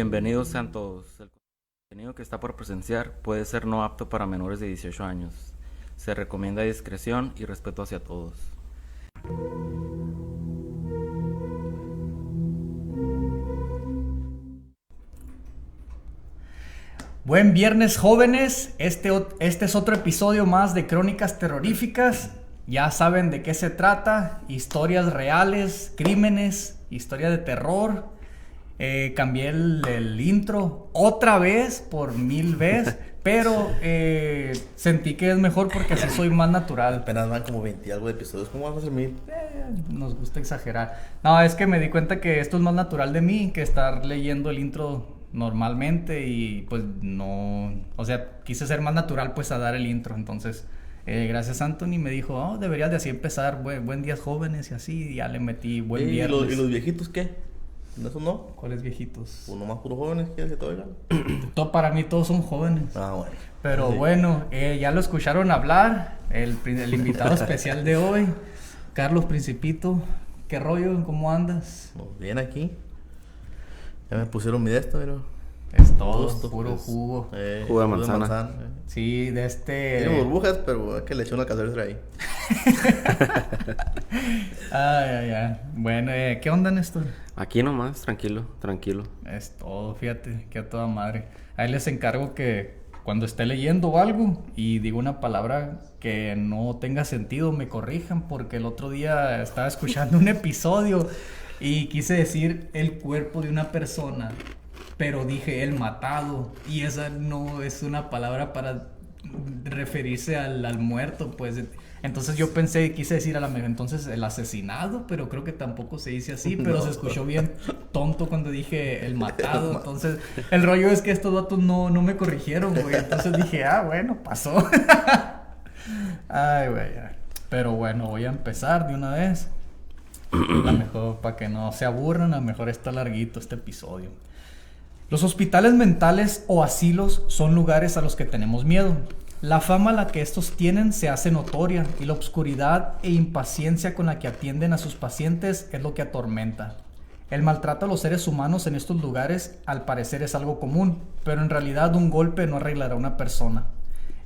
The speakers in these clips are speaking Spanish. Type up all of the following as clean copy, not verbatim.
Bienvenidos sean todos. El contenido que está por presenciar puede ser no apto para menores de 18 años. Se recomienda discreción y respeto hacia todos. Buen viernes, jóvenes. Este es otro episodio más de Crónicas Terroríficas. Ya saben de qué se trata. Historias reales, crímenes, historia de terror. Cambié el intro otra vez por 1000 veces. Pero sentí que es mejor porque así soy más natural. Apenas van como 20 y algo de episodios. ¿Cómo vamos a hacer 1000? Nos gusta exagerar. No, es que me di cuenta que esto es más natural de mí que estar leyendo el intro normalmente y pues no, o sea, quise ser más natural pues a dar el intro. Entonces gracias Anthony me dijo, deberías de así empezar, buen días jóvenes y así, y ya le metí buen viernes. ¿Y los viejitos qué? ¿Eso no? ¿Cuáles viejitos? Uno más puros jóvenes, ¿quieres que te oigan? Para mí todos son jóvenes. Bueno. Pero Sí. bueno, ya lo escucharon hablar, el invitado especial de hoy, Carlos Principito. ¿Qué rollo? ¿Cómo andas? Pues bien aquí. Ya me pusieron mi de esto, pero... Es todo, Justo, puro pues, jugo. Jugo de manzana. Sí, de Tiene burbujas, pero es que le eché una casera ahí. Ay. Bueno, ¿qué onda, Néstor? Aquí nomás, tranquilo. Es todo, fíjate, que a toda madre. Ahí les encargo que cuando esté leyendo algo y digo una palabra que no tenga sentido, me corrijan, porque el otro día estaba escuchando un episodio y quise decir el cuerpo de una persona, pero dije el matado, y esa no es una palabra para referirse al muerto, pues. Entonces yo quise decir a la mejor entonces el asesinado, pero creo que tampoco se dice así, pero No. se escuchó bien tonto cuando dije el matado. Entonces el rollo es que estos datos no me corrigieron, güey. Entonces dije, bueno, pasó. Ay, güey. Pero bueno, voy a empezar de una vez. A lo mejor, para que no se aburran, a lo mejor está larguito este episodio. Los hospitales mentales o asilos son lugares a los que tenemos miedo. La fama a la que estos tienen se hace notoria y la obscuridad e impaciencia con la que atienden a sus pacientes es lo que atormenta. El maltrato a los seres humanos en estos lugares al parecer es algo común, pero en realidad un golpe no arreglará a una persona.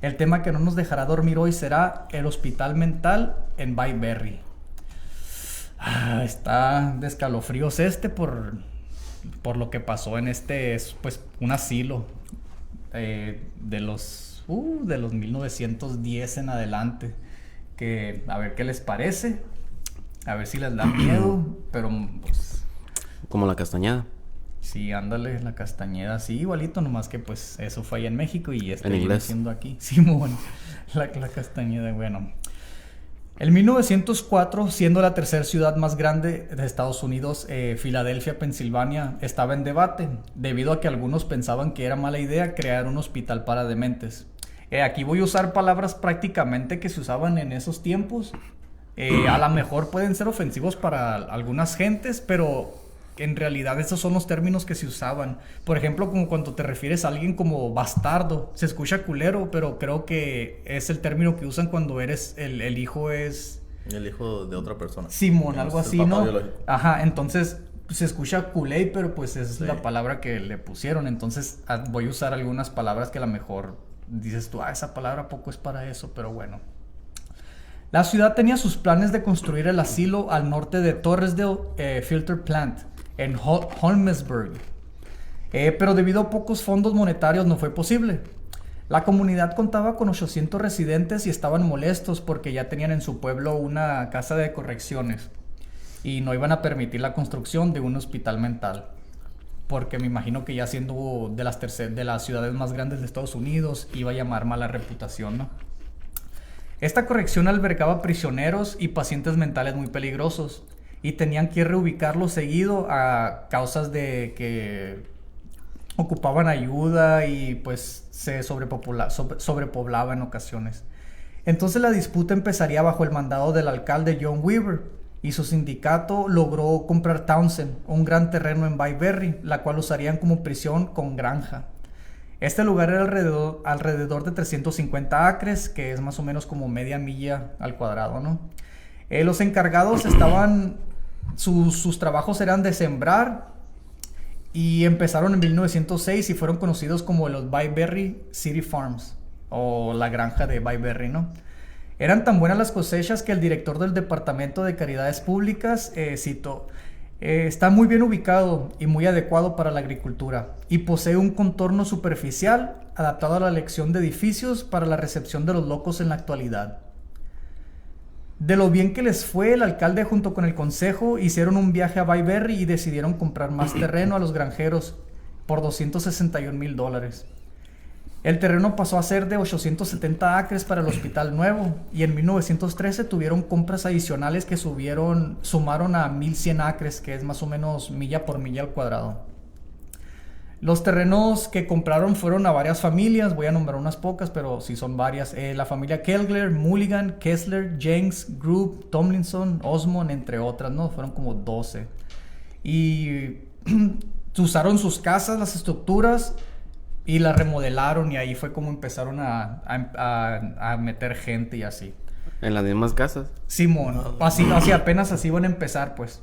El tema que no nos dejará dormir hoy será el hospital mental en Bayberry. Está de escalofríos por lo que pasó en pues un asilo de los 1910 en adelante, que a ver qué les parece, a ver si les da miedo, pero pues Como la Castañeda. sí, ándale, la Castañeda, sí, igualito, nomás que pues eso fue allá en México y En inglés. siendo aquí, Simón, la Castañeda. Bueno, en 1904, siendo la tercera ciudad más grande de Estados Unidos, Filadelfia, Pensilvania, estaba en debate, debido a que algunos pensaban que era mala idea crear un hospital para dementes. Aquí voy a usar palabras prácticamente que se usaban en esos tiempos. A lo mejor pueden ser ofensivos para algunas gentes, pero en realidad esos son los términos que se usaban. Por ejemplo, como cuando te refieres a alguien como bastardo. Se escucha culero, pero creo que es el término que usan cuando eres el hijo es... El hijo de otra persona. Simón, algo Es el así, papá ¿no? biológico. Ajá, entonces se escucha culé, pero pues es Sí. la palabra que le pusieron. Entonces voy a usar algunas palabras que a lo mejor dices tú, esa palabra poco es para eso, pero bueno. La ciudad tenía sus planes de construir el asilo al norte de Torresdale Filter Plant, en Holmesburg. Pero debido a pocos fondos monetarios no fue posible. La comunidad contaba con 800 residentes y estaban molestos porque ya tenían en su pueblo una casa de correcciones y no iban a permitir la construcción de un hospital mental, porque me imagino que ya siendo de las ciudades más grandes de Estados Unidos iba a llamar mala reputación, ¿no? Esta corrección albergaba prisioneros y pacientes mentales muy peligrosos y tenían que reubicarlos seguido a causas de que ocupaban ayuda y pues se sobrepoblaba en ocasiones. Entonces la disputa empezaría bajo el mandado del alcalde John Weaver y su sindicato logró comprar Townsend, un gran terreno en Bayberry, la cual usarían como prisión con granja. Este lugar era alrededor de 350 acres, que es más o menos como media milla al cuadrado, ¿no? Los encargados sus trabajos eran de sembrar y empezaron en 1906 y fueron conocidos como los Bayberry City Farms, o la granja de Bayberry, ¿no? Eran tan buenas las cosechas que el director del Departamento de Caridades Públicas citó: está muy bien ubicado y muy adecuado para la agricultura y posee un contorno superficial adaptado a la elección de edificios para la recepción de los locos en la actualidad. De lo bien que les fue, el alcalde junto con el consejo hicieron un viaje a Bayberry y decidieron comprar más terreno a los granjeros por $261,000. El terreno pasó a ser de 870 acres para el hospital nuevo, y en 1913 tuvieron compras adicionales que sumaron a 1100 acres, que es más o menos milla por milla al cuadrado. Los terrenos que compraron fueron a varias familias, voy a nombrar unas pocas, pero sí son varias. La familia Kellgren, Mulligan, Kessler, Jenks, Group, Tomlinson, Osmond, entre otras, ¿no? Fueron como 12. Y usaron sus casas, las estructuras, y la remodelaron, y ahí fue como empezaron a meter gente y así. ¿En las mismas casas? Simón, así apenas así van a empezar, pues.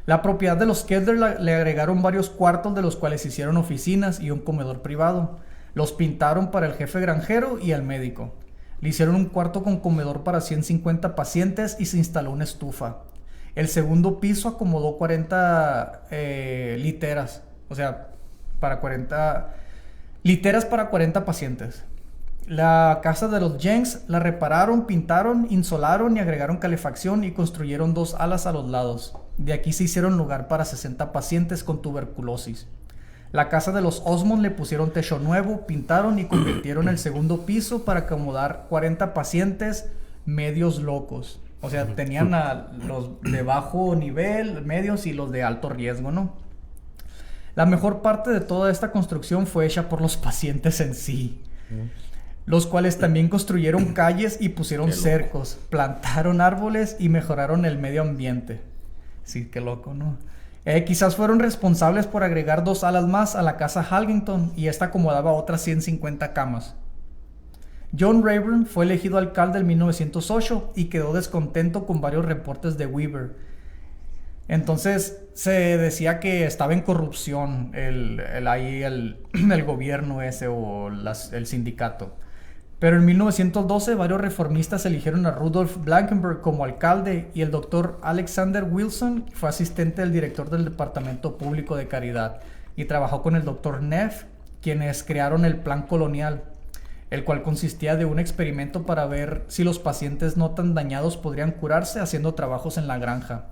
La propiedad de los Kessler le agregaron varios cuartos, de los cuales hicieron oficinas y un comedor privado. Los pintaron para el jefe granjero y el médico. Le hicieron un cuarto con comedor para 150 pacientes y se instaló una estufa. El segundo piso acomodó 40 literas, o sea, literas para 40 pacientes. La casa de los Jenks la repararon, pintaron, insolaron y agregaron calefacción y construyeron 2 alas a los lados. De aquí se hicieron lugar para 60 pacientes con tuberculosis. La casa de los Osmond le pusieron techo nuevo, pintaron y convirtieron el segundo piso para acomodar 40 pacientes medios locos. O sea, tenían a los de bajo nivel, medios y los de alto riesgo, ¿no? La mejor parte de toda esta construcción fue hecha por los pacientes en sí, los cuales también construyeron calles y pusieron cercos, plantaron árboles y mejoraron el medio ambiente. Sí, qué loco, ¿no? Quizás fueron responsables por agregar 2 alas más a la casa Halgington, y esta acomodaba otras 150 camas. John Rayburn fue elegido alcalde en 1908 y quedó descontento con varios reportes de Weaver. Entonces se decía que estaba en corrupción el gobierno ese o el sindicato. Pero en 1912 varios reformistas eligieron a Rudolph Blankenberg como alcalde, y el doctor Alexander Wilson fue asistente del director del Departamento Público de Caridad y trabajó con el doctor Neff, quienes crearon el Plan Colonial, el cual consistía de un experimento para ver si los pacientes no tan dañados podrían curarse haciendo trabajos en la granja.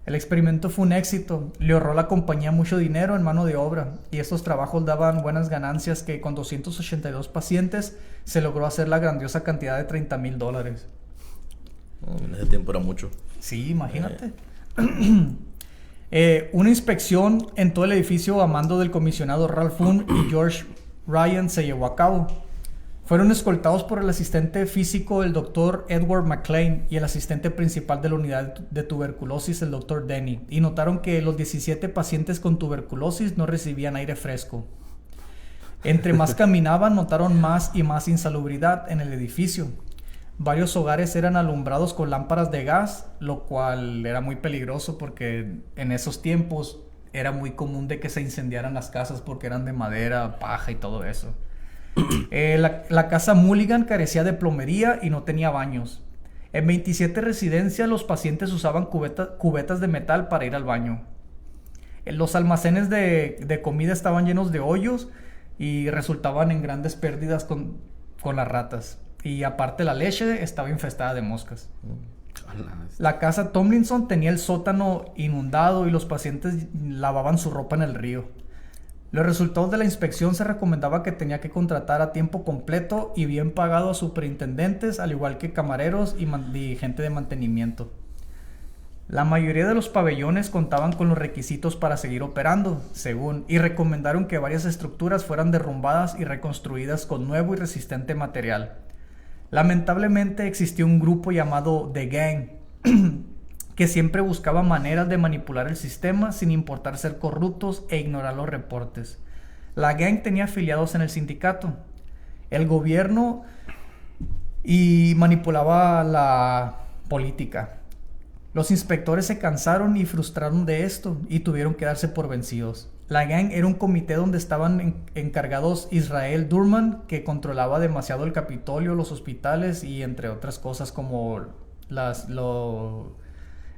El experimento fue un éxito, le ahorró a la compañía mucho dinero en mano de obra, y estos trabajos daban buenas ganancias, que con 282 pacientes se logró hacer la grandiosa cantidad de $30,000. En ese tiempo era mucho. Sí, imagínate. Una inspección en todo el edificio a mando del comisionado Ralph Boone y George Ryan se llevó a cabo. Fueron escoltados por el asistente físico, el Dr. Edward McLean, y el asistente principal de la unidad de tuberculosis, el Dr. Denny, y notaron que los 17 pacientes con tuberculosis no recibían aire fresco. Entre más caminaban, notaron más y más insalubridad en el edificio. Varios hogares eran alumbrados con lámparas de gas, lo cual era muy peligroso porque en esos tiempos era muy común de que se incendiaran las casas porque eran de madera, paja y todo eso. La casa Mulligan carecía de plomería y no tenía baños. En 27 residencias los pacientes usaban cubetas de metal para ir al baño. Los almacenes de comida estaban llenos de hoyos y resultaban en grandes pérdidas con las ratas. Y aparte la leche estaba infestada de moscas. La casa Tomlinson tenía el sótano inundado y los pacientes lavaban su ropa en el río. Los resultados de la inspección se recomendaba que tenía que contratar a tiempo completo y bien pagado a superintendentes, al igual que camareros y gente de mantenimiento. La mayoría de los pabellones contaban con los requisitos para seguir operando, y recomendaron que varias estructuras fueran derrumbadas y reconstruidas con nuevo y resistente material. Lamentablemente existió un grupo llamado The Gang, que siempre buscaba maneras de manipular el sistema sin importar ser corruptos e ignorar los reportes. La gang tenía afiliados en el sindicato, el gobierno, y manipulaba la política. Los inspectores se cansaron y frustraron de esto y tuvieron que darse por vencidos. La gang era un comité donde estaban encargados Israel Durman, que controlaba demasiado el Capitolio, los hospitales y entre otras cosas como lo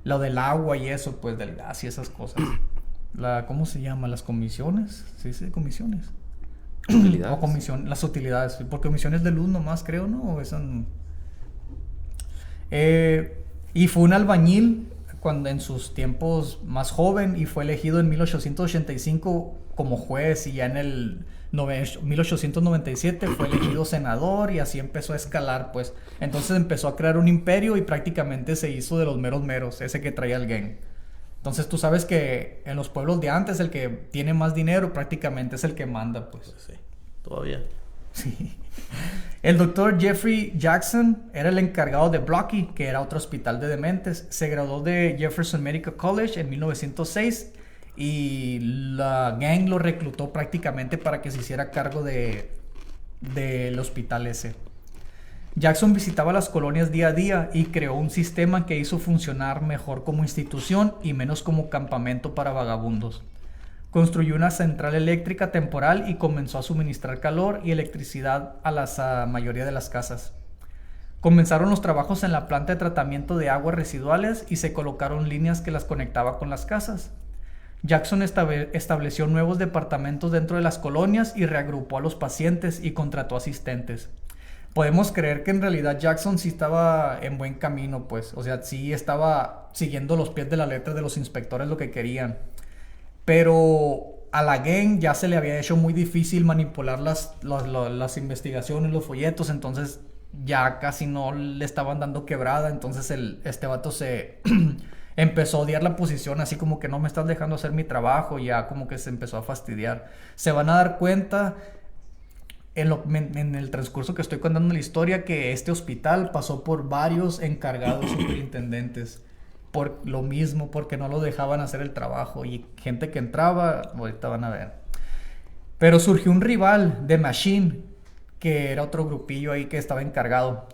del agua y eso, pues del gas y esas cosas. ¿Cómo se llama? ¿Las comisiones? ¿Sí? ¿Comisiones? Utilidades. O las utilidades, por comisiones de luz nomás, creo, ¿no? O son... y fue un albañil cuando en sus tiempos más joven y fue elegido en 1885 como juez, y ya en el 1897 fue elegido senador, y así empezó a escalar, pues. Entonces empezó a crear un imperio y prácticamente se hizo de los meros meros, ese que traía el gang. Entonces tú sabes que en los pueblos de antes el que tiene más dinero prácticamente es el que manda, pues. Sí, todavía. Sí. El doctor Jeffrey Jackson era el encargado de Blocky, que era otro hospital de dementes. Se graduó de Jefferson Medical College en 1906 y la gang lo reclutó prácticamente para que se hiciera cargo del hospital ese. Jackson visitaba las colonias día a día y creó un sistema que hizo funcionar mejor como institución y menos como campamento para vagabundos. Construyó una central eléctrica temporal y comenzó a suministrar calor y electricidad a la mayoría de las casas. Comenzaron los trabajos en la planta de tratamiento de aguas residuales y se colocaron líneas que las conectaba con las casas. Jackson estableció nuevos departamentos dentro de las colonias y reagrupó a los pacientes y contrató asistentes. Podemos creer que en realidad Jackson sí estaba en buen camino, pues. O sea, sí estaba siguiendo los pies de la letra de los inspectores lo que querían. Pero a la gang ya se le había hecho muy difícil manipular las investigaciones, los folletos, entonces ya casi no le estaban dando quebrada. Entonces este vato se empezó a odiar la posición, así como que no me estás dejando hacer mi trabajo, ya como que se empezó a fastidiar. Se van a dar cuenta en el transcurso que estoy contando la historia que este hospital pasó por varios encargados superintendentes. Por lo mismo, porque no lo dejaban hacer el trabajo y gente que entraba, ahorita van a ver. Pero surgió un rival, The Machine, que era otro grupillo ahí que estaba encargado,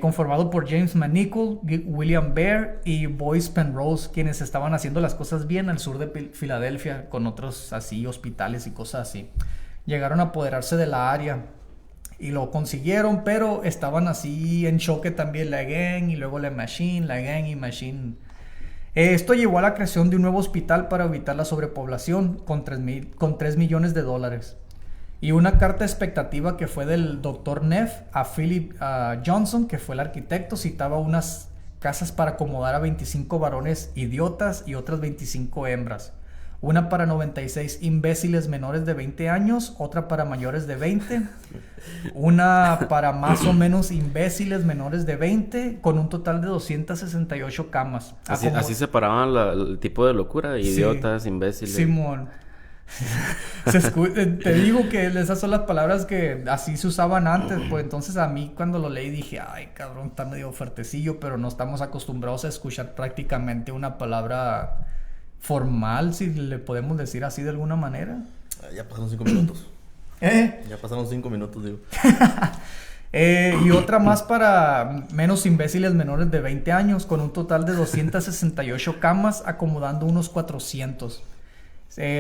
conformado por James McNichol, William Bear y Boyce Penrose, quienes estaban haciendo las cosas bien al sur de Filadelfia con otros así hospitales y cosas así. Llegaron a apoderarse de la área y lo consiguieron, pero estaban así en choque también la gang y luego la Machine, la gang y Machine. Esto llevó a la creación de un nuevo hospital para evitar la sobrepoblación con $3 millones. Y una carta expectativa que fue del Dr. Neff a Philip Johnson, que fue el arquitecto, citaba unas casas para acomodar a 25 varones idiotas y otras 25 hembras. Una para 96 imbéciles menores de 20 años, otra para mayores de 20, una para más o menos imbéciles menores de 20, con un total de 268 camas. Así separaban el tipo de locura, idiotas, sí, imbéciles. Simón. Te digo que esas son las palabras que así se usaban antes, pues entonces a mí cuando lo leí dije, ay cabrón, está medio fuertecillo, pero no estamos acostumbrados a escuchar prácticamente una palabra formal, si le podemos decir así de alguna manera. Ya pasaron 5 minutos. Ya pasaron 5 minutos, digo. Y otra más para menos imbéciles menores de 20 años, con un total de 268 camas, acomodando unos 400.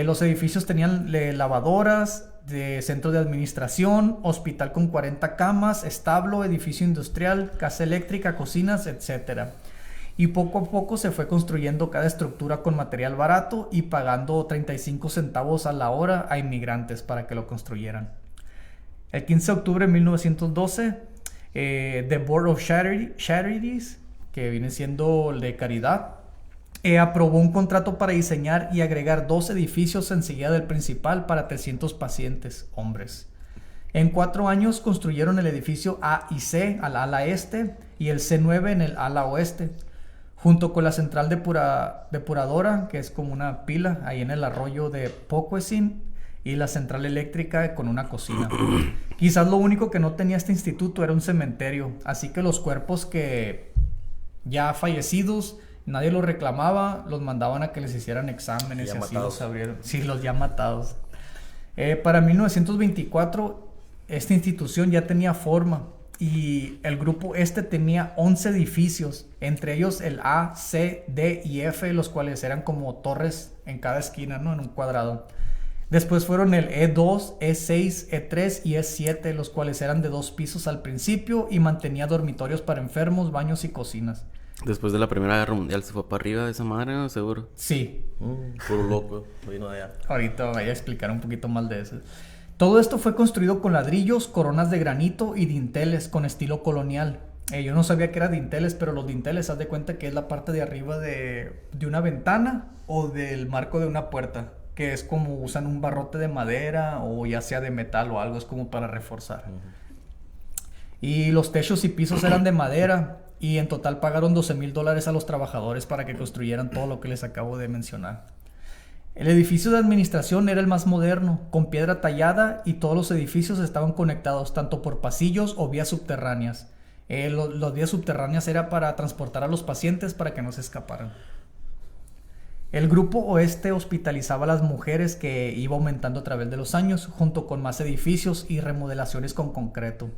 Los edificios tenían lavadoras, centro de administración, hospital con 40 camas, establo, edificio industrial, casa eléctrica, cocinas, etc. Y poco a poco se fue construyendo cada estructura con material barato y pagando 35 centavos a la hora a inmigrantes para que lo construyeran. El 15 de octubre de 1912, The Board of Charities, que viene siendo el de caridad, aprobó un contrato para diseñar y agregar 2 edificios enseguida del principal para 300 pacientes, hombres. En 4 años construyeron el edificio A y C al ala este y el C9 en el ala oeste, junto con la central depuradora, que es como una pila ahí en el arroyo de Poquessing, y la central eléctrica con una cocina. Quizás lo único que no tenía este instituto era un cementerio, así que los cuerpos que ya fallecidos nadie los reclamaba, los mandaban a que les hicieran exámenes y así los abrieron. Sí, los ya matados. Para 1924 esta institución ya tenía forma y el grupo tenía 11 edificios, entre ellos el A, C, D y F, los cuales eran como torres en cada esquina, ¿no? En un cuadrado. Después fueron el E2, E6, E3 y E7, los cuales eran de 2 pisos al principio y mantenía dormitorios para enfermos, baños y cocinas. Después de la Primera Guerra Mundial se fue para arriba de esa madre, ¿no? Seguro. Sí. Puro loco. Vino de allá. Ahorita voy a explicar un poquito más de eso. Todo esto fue construido con ladrillos, coronas de granito y dinteles con estilo colonial. Yo no sabía que era dinteles, pero los dinteles, haz de cuenta que es la parte de arriba de una ventana o del marco de una puerta, que es como usan un barrote de madera o ya sea de metal o algo, es como para reforzar. Y los techos y pisos eran de madera y en total pagaron $12,000 a los trabajadores para que construyeran todo lo que les acabo de mencionar. El edificio de administración era el más moderno, con piedra tallada, y todos los edificios estaban conectados tanto por pasillos o vías subterráneas. Las vías subterráneas era para transportar a los pacientes para que no se escaparan. El grupo oeste hospitalizaba a las mujeres, que iba aumentando a través de los años, junto con más edificios y remodelaciones con concreto.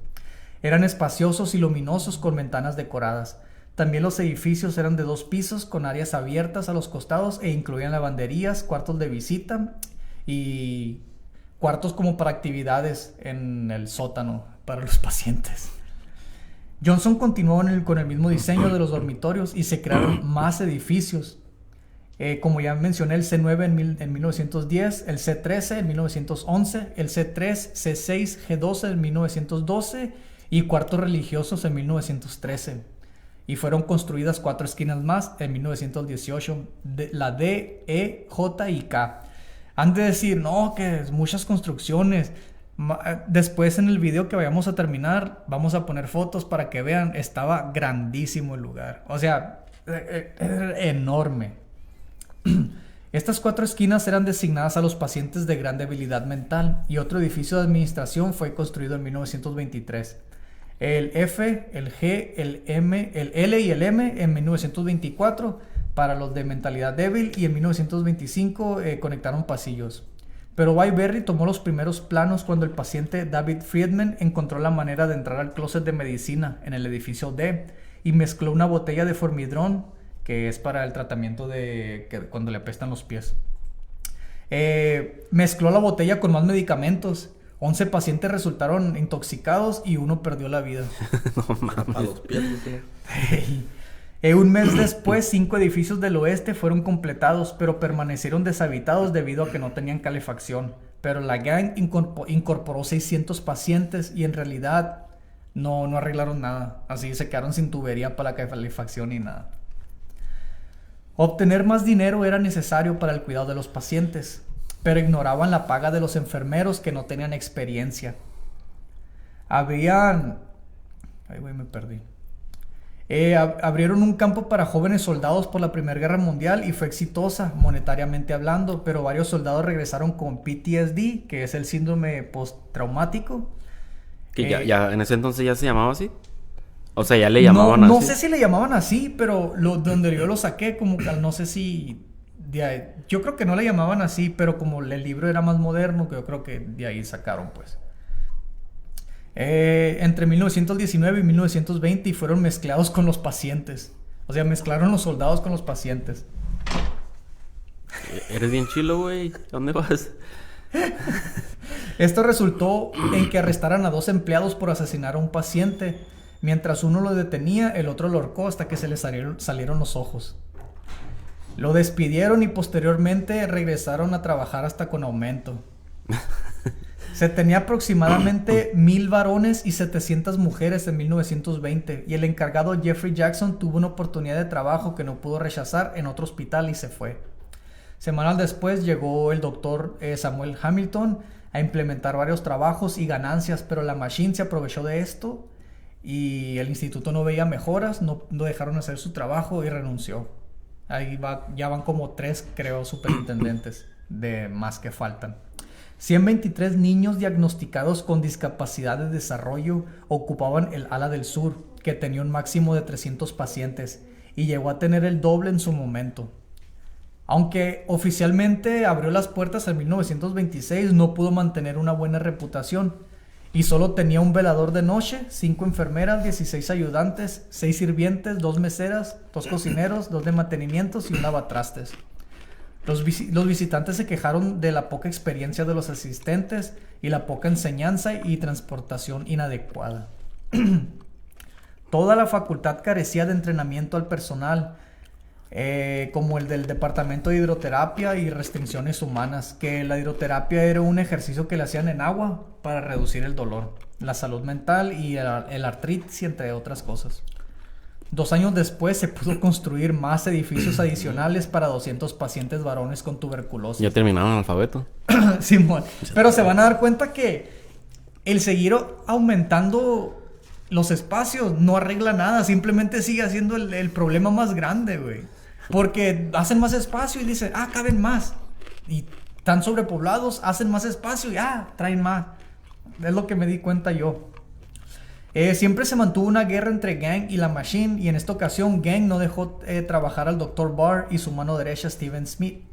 Eran espaciosos y luminosos con ventanas decoradas. También los edificios eran de 2 pisos con áreas abiertas a los costados e incluían lavanderías, cuartos de visita y cuartos como para actividades en el sótano para los pacientes. Johnson continuó con el mismo diseño de los dormitorios y se crearon más edificios. Como ya mencioné, el C9 en 1910, el C13 en 1911, el C3, C6, G12 en 1912 y cuartos religiosos en 1913. Y fueron construidas 4 esquinas más en 1918, la D, E, J y K. Han de decir, no, que muchas construcciones. Después en el video que vayamos a terminar, vamos a poner fotos para que vean, estaba grandísimo el lugar. O sea, enorme. Estas 4 esquinas eran designadas a los pacientes de gran debilidad mental y otro edificio de administración fue construido en 1923. El F, el G, el M, el L y el M en 1924 para los de mentalidad débil y en 1925 conectaron pasillos. Pero Byberry tomó los primeros planos cuando el paciente David Friedman encontró la manera de entrar al closet de medicina en el edificio D y mezcló una botella de formidrón, que es para el tratamiento de cuando le apestan los pies. Mezcló la botella con más medicamentos. 11 pacientes resultaron intoxicados y 1 perdió la vida. No mames. A los pies, Un mes después, 5 edificios del oeste fueron completados, pero permanecieron deshabitados debido a que no tenían calefacción. Pero la gang incorporó 600 pacientes y en realidad no arreglaron nada. Así se quedaron sin tubería para la calefacción ni nada. Obtener más dinero era necesario para el cuidado de los pacientes, pero ignoraban la paga de los enfermeros que no tenían experiencia. Abrieron un campo para jóvenes soldados por la Primera Guerra Mundial y fue exitosa monetariamente hablando, pero varios soldados regresaron con PTSD, que es el síndrome postraumático. Que ya en ese entonces ya se llamaba así. O sea, ya le llamaban así. No sé si le llamaban así, pero donde yo lo saqué, como que no sé si... yo creo que no le llamaban así, pero como el libro era más moderno, que yo creo que de ahí sacaron, pues. Entre 1919 y 1920 y fueron mezclados con los pacientes. O sea, mezclaron los soldados con los pacientes. Eres bien chilo, güey. ¿Dónde vas? Esto resultó en que arrestaran a 2 empleados por asesinar a un paciente. Mientras uno lo detenía, el otro lo ahorcó hasta que se le salieron los ojos. Lo despidieron y posteriormente regresaron a trabajar hasta con aumento. Se tenía aproximadamente 1,000 varones y 700 mujeres en 1920 y el encargado Jeffrey Jackson tuvo una oportunidad de trabajo que no pudo rechazar en otro hospital y se fue. Semanas después llegó el doctor Samuel Hamilton a implementar varios trabajos y ganancias, pero la Machine se aprovechó de esto y el instituto no veía mejoras, no dejaron hacer su trabajo y renunció. Ya van como 3, creo, superintendentes de más que faltan. 123 niños diagnosticados con discapacidad de desarrollo ocupaban el ala del sur, que tenía un máximo de 300 pacientes, y llegó a tener el doble en su momento. Aunque oficialmente abrió las puertas en 1926, no pudo mantener una buena reputación, y solo tenía un velador de noche, 5 enfermeras, 16 ayudantes, 6 sirvientes, 2 meseras, 2 cocineros, 2 de mantenimientos y un lavatrastes. Los visitantes se quejaron de la poca experiencia de los asistentes y la poca enseñanza y transportación inadecuada. Toda la facultad carecía de entrenamiento al personal, como el del departamento de hidroterapia y restricciones humanas, que la hidroterapia era un ejercicio que le hacían en agua para reducir el dolor, la salud mental y el artritis, entre otras cosas. 2 años después se pudo construir más edificios adicionales para 200 pacientes varones con tuberculosis. Ya terminaron el alfabeto. Simón. Pero se van a dar cuenta que el seguir aumentando los espacios no arregla nada. Simplemente sigue haciendo el problema más grande, güey. Porque hacen más espacio y dicen, caben más. Y están sobrepoblados, hacen más espacio y traen más. Es lo que me di cuenta yo. Siempre se mantuvo una guerra entre Gang y la Machine, y en esta ocasión Gang no dejó trabajar al Dr. Barr y su mano derecha Steven Smith,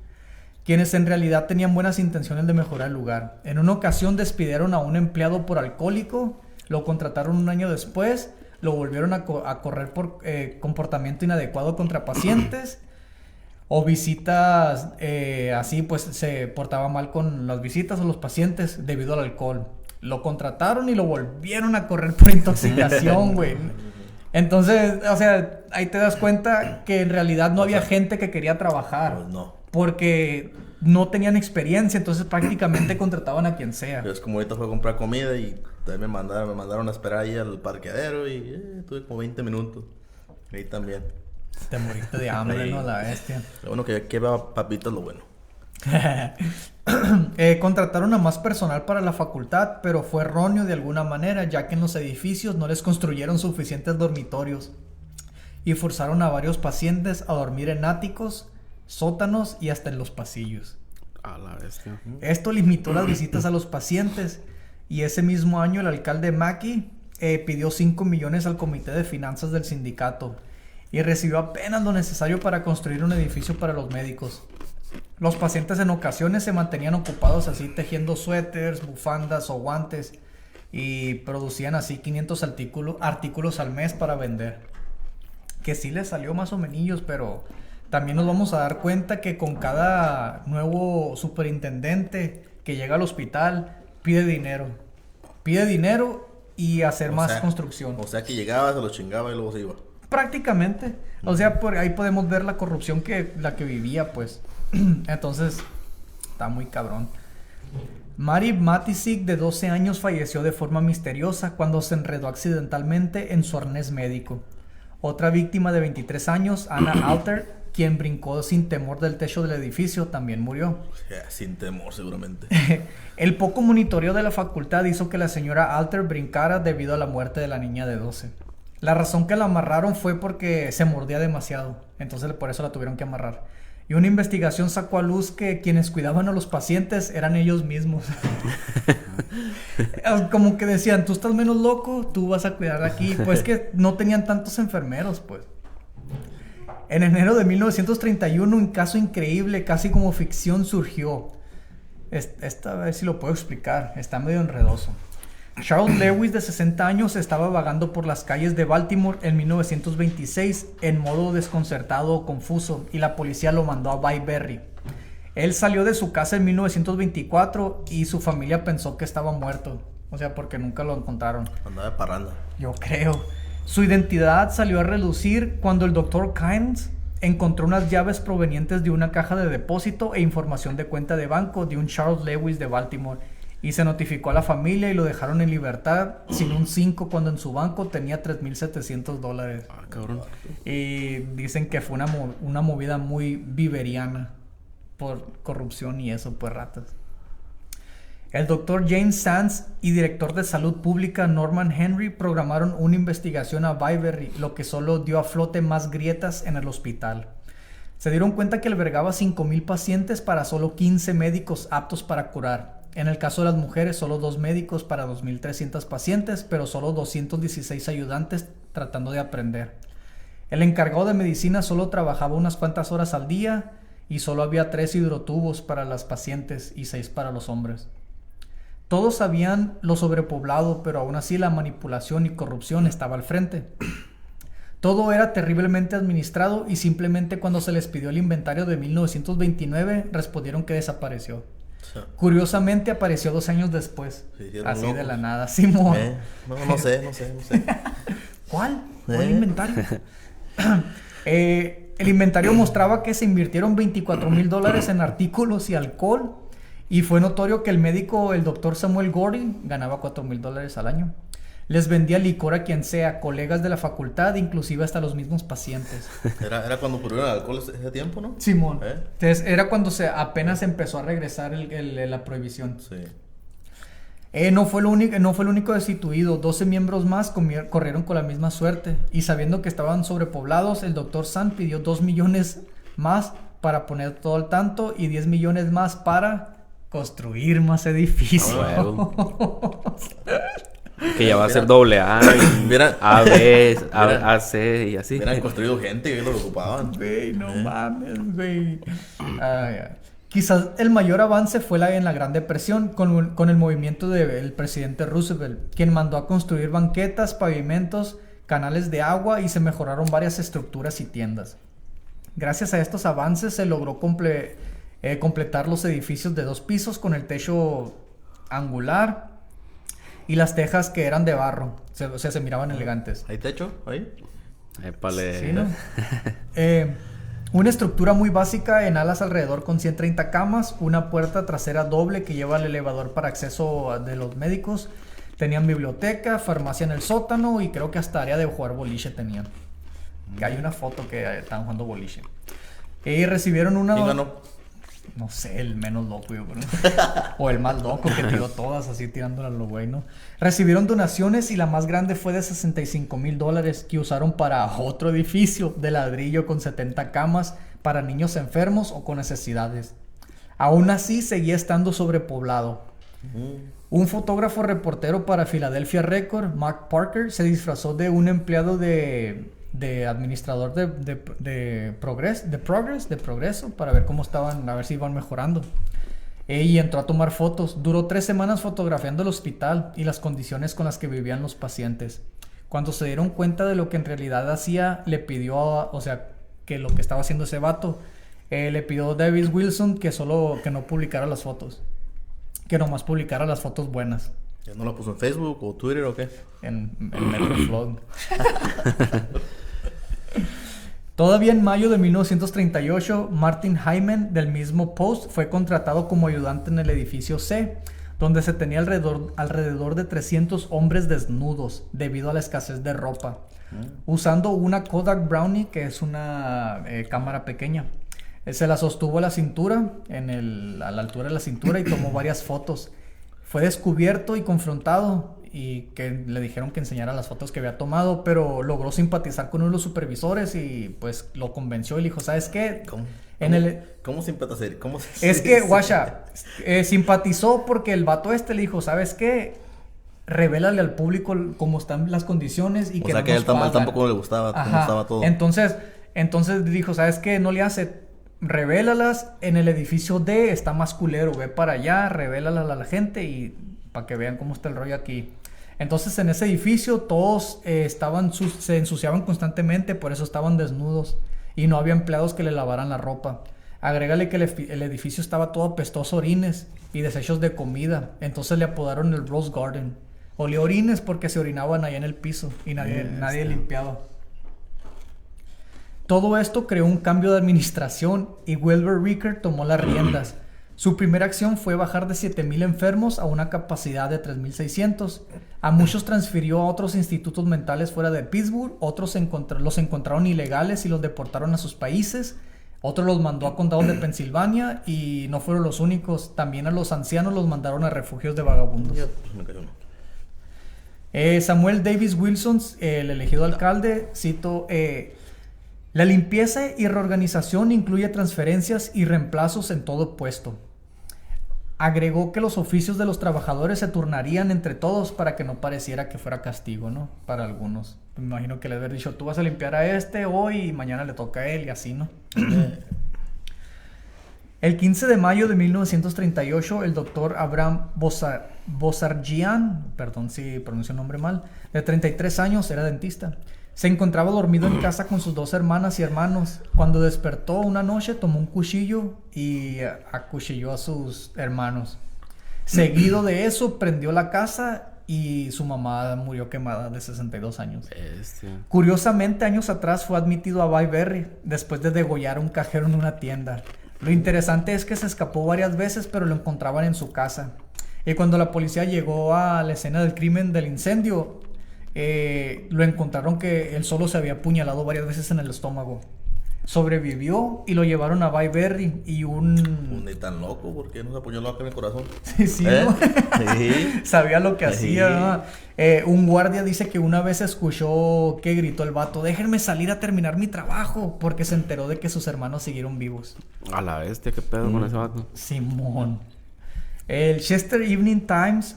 quienes en realidad tenían buenas intenciones de mejorar el lugar. En una ocasión despidieron a un empleado por alcohólico, lo contrataron un año después, lo volvieron a correr por comportamiento inadecuado contra pacientes o visitas, así pues se portaba mal con las visitas o los pacientes debido al alcohol. Lo contrataron y lo volvieron a correr por intoxicación, güey. Entonces, o sea, ahí te das cuenta que en realidad no había gente que quería trabajar. Pues no. Porque no tenían experiencia, entonces prácticamente contrataban a quien sea. Es como ahorita fue a comprar comida y también me mandaron a esperar ahí al parqueadero y tuve como 20 minutos. Ahí también. Te moriste de hambre, Ahí. ¿no? La bestia. Lo bueno que va papitas lo bueno. Contrataron a más personal para la facultad, pero fue erróneo de alguna manera, ya que en los edificios no les construyeron suficientes dormitorios y forzaron a varios pacientes a dormir en áticos, sótanos y hasta en los pasillos. A la bestia. Esto limitó las visitas a los pacientes, y ese mismo año el alcalde Mackey pidió 5 millones al comité de finanzas del sindicato y recibió apenas lo necesario para construir un edificio para los médicos. Los pacientes en ocasiones se mantenían ocupados así tejiendo suéteres, bufandas o guantes, y producían así 500 artículos al mes para vender. Que sí les salió más o menos, pero también nos vamos a dar cuenta que con cada nuevo superintendente que llega al hospital pide dinero y hacer más construcción. O sea que llegaba, se lo chingaba y luego se iba. Prácticamente. O sea, por ahí podemos ver la corrupción que vivía, pues. Entonces, está muy cabrón. Mary Matisik, de 12 años, falleció de forma misteriosa cuando se enredó accidentalmente en su arnés médico. Otra víctima de 23 años, Anna Alter, quien brincó sin temor del techo del edificio, también murió. Sin temor, seguramente. El poco monitoreo de la facultad hizo que la señora Alter brincara debido a la muerte de la niña de 12. La razón que la amarraron fue porque se mordía demasiado, entonces por eso la tuvieron que amarrar. Y una investigación sacó a luz que quienes cuidaban a los pacientes eran ellos mismos. Como que decían, tú estás menos loco, tú vas a cuidar aquí. Pues que no tenían tantos enfermeros, pues. En enero de 1931, un caso increíble, casi como ficción, surgió. Esta a ver si lo puedo explicar, está medio enredoso. Charles Lewis, de 60 años, estaba vagando por las calles de Baltimore en 1926 en modo desconcertado o confuso, y la policía lo mandó a Bayberry. Él salió de su casa en 1924 y su familia pensó que estaba muerto, o sea, porque nunca lo encontraron. Andaba de parranda. Yo creo. Su identidad salió a relucir cuando el Dr. Kynes encontró unas llaves provenientes de una caja de depósito e información de cuenta de banco de un Charles Lewis de Baltimore. Y se notificó a la familia y lo dejaron en libertad sin un 5 cuando en su banco tenía $3,700. Cabrón. Y dicen que fue una movida muy biberiana por corrupción y eso, pues ratas. El doctor James Sands y director de salud pública Norman Henry programaron una investigación a Bayberry, lo que solo dio a flote más grietas en el hospital. Se dieron cuenta que albergaba 5,000 pacientes para solo 15 médicos aptos para curar. En el caso de las mujeres, solo 2 médicos para 2,300 pacientes, pero solo 216 ayudantes tratando de aprender. El encargado de medicina solo trabajaba unas cuantas horas al día y solo había 3 hidrotubos para las pacientes y 6 para los hombres. Todos sabían lo sobrepoblado, pero aún así la manipulación y corrupción estaba al frente. Todo era terriblemente administrado y simplemente cuando se les pidió el inventario de 1929 respondieron que desapareció. Curiosamente apareció 2 años después. Así locos. De la nada, Simón. No sé. ¿Cuál? ¿Cuál inventario? El inventario mostraba que se invirtieron $24,000 en artículos y alcohol. Y fue notorio que el médico, el doctor Samuel Gordy, ganaba $4,000 al año. Les vendía licor a quien sea, colegas de la facultad, inclusive hasta los mismos pacientes. Era cuando prohibieron el alcohol ese tiempo, ¿no? Simón. Entonces, era cuando apenas empezó a regresar la prohibición. Sí. No fue el único destituido. 12 miembros más corrieron con la misma suerte. Y sabiendo que estaban sobrepoblados, el doctor Sand pidió 2 millones más para poner todo al tanto y 10 millones más para construir más edificios. Que ya va a ser AA y AB, AC y así. Hubieran construido gente que lo ocupaban. Güey, no mames, güey. Quizás el mayor avance fue en la Gran Depresión con el movimiento del presidente Roosevelt, quien mandó a construir banquetas, pavimentos, canales de agua y se mejoraron varias estructuras y tiendas. Gracias a estos avances se logró completar los edificios de 2 pisos con el techo angular y las tejas que eran de barro. O sea, se miraban elegantes. ¿Hay techo ahí? Épale. Sí, ¿no? Una estructura muy básica en alas alrededor con 130 camas, una puerta trasera doble que lleva al elevador para acceso de los médicos. Tenían biblioteca, farmacia en el sótano y creo que hasta área de jugar boliche tenían. Que hay una foto que estaban jugando boliche. Y recibieron una... ¿Quién ganó? No sé, el menos loco, yo creo. O el más loco que tiró todas así tirándolas a lo güey, ¿no? Recibieron donaciones y la más grande fue de $65,000 que usaron para otro edificio de ladrillo con 70 camas para niños enfermos o con necesidades. Aún así seguía estando sobrepoblado. Un fotógrafo reportero para Philadelphia Record, Mark Parker, se disfrazó de un empleado de administrador de progreso para ver cómo estaban, a ver si iban mejorando. Y entró a tomar fotos. Duró 3 semanas fotografiando el hospital y las condiciones con las que vivían los pacientes. Cuando se dieron cuenta de lo que en realidad hacía, le pidió, que lo que estaba haciendo ese vato, le pidió a David Wilson que no publicara las fotos, que nomás publicara las fotos buenas. ¿No la puso en Facebook o Twitter o qué? En Metroflog. Todavía en mayo de 1938, Martin Hyman del mismo Post fue contratado como ayudante en el edificio C, donde se tenía alrededor de 300 hombres desnudos debido a la escasez de ropa, usando una Kodak Brownie, que es una cámara pequeña. Se la sostuvo a la cintura, a la altura de la cintura, y tomó varias fotos. Fue descubierto y confrontado y que le dijeron que enseñara las fotos que había tomado, pero logró simpatizar con uno de los supervisores y pues lo convenció y le dijo, ¿sabes qué? ¿Cómo simpatizar? Es que, guacha, simpatizó porque el vato le dijo, ¿sabes qué? Revélale al público cómo están las condiciones y que no nos pagan. O sea, que a él tampoco le gustaba cómo estaba todo. Entonces dijo, ¿sabes qué? No le hace... Revélalas en el edificio D, está más culero, ve para allá, revélalas a la gente y para que vean cómo está el rollo aquí. Entonces en ese edificio todos se ensuciaban constantemente, por eso estaban desnudos y no había empleados que le lavaran la ropa. Agrégale que el edificio estaba todo apestoso a orines y desechos de comida, entonces le apodaron el Rose Garden. Olía orines porque se orinaban allá en el piso y nadie limpiaba. Todo esto creó un cambio de administración y Wilbur Ricker tomó las riendas. Su primera acción fue bajar de 7,000 enfermos a una capacidad de 3,600. A muchos transfirió a otros institutos mentales fuera de Pittsburgh, otros los encontraron ilegales y los deportaron a sus países. Otros los mandó a condados de Pensilvania y no fueron los únicos. También a los ancianos los mandaron a refugios de vagabundos. Samuel Davis Wilson, el elegido alcalde, cito... La limpieza y reorganización incluye transferencias y reemplazos en todo puesto. Agregó que los oficios de los trabajadores se turnarían entre todos para que no pareciera que fuera castigo, ¿no? Para algunos. Me imagino que les había dicho, tú vas a limpiar a hoy y mañana le toca a él y así, ¿no? El 15 de mayo de 1938, el doctor Abraham Bosarjian, perdón si pronuncio el nombre mal, de 33 años, era dentista, Se encontraba dormido en casa con sus 2 hermanas y hermanos. Cuando despertó una noche, tomó un cuchillo y acuchilló a sus hermanos. Seguido de eso, prendió la casa y su mamá murió quemada de 62 años. Curiosamente, años atrás fue admitido a Byberry después de degollar a un cajero en una tienda. Lo interesante es que se escapó varias veces, pero lo encontraban en su casa. Y cuando la policía llegó a la escena del crimen del incendio, lo encontraron que él solo se había apuñalado varias veces en el estómago. Sobrevivió y lo llevaron a Byberry y Ni tan loco, ¿por qué no se apuñaló acá en el corazón? Sí, ¿no? Sí. Sabía lo que hacía, ¿no? Un guardia dice que una vez escuchó que gritó el vato: déjenme salir a terminar mi trabajo, porque se enteró de que sus hermanos siguieron vivos. A la bestia, qué pedo con ese vato. Simón. El Chester Evening Times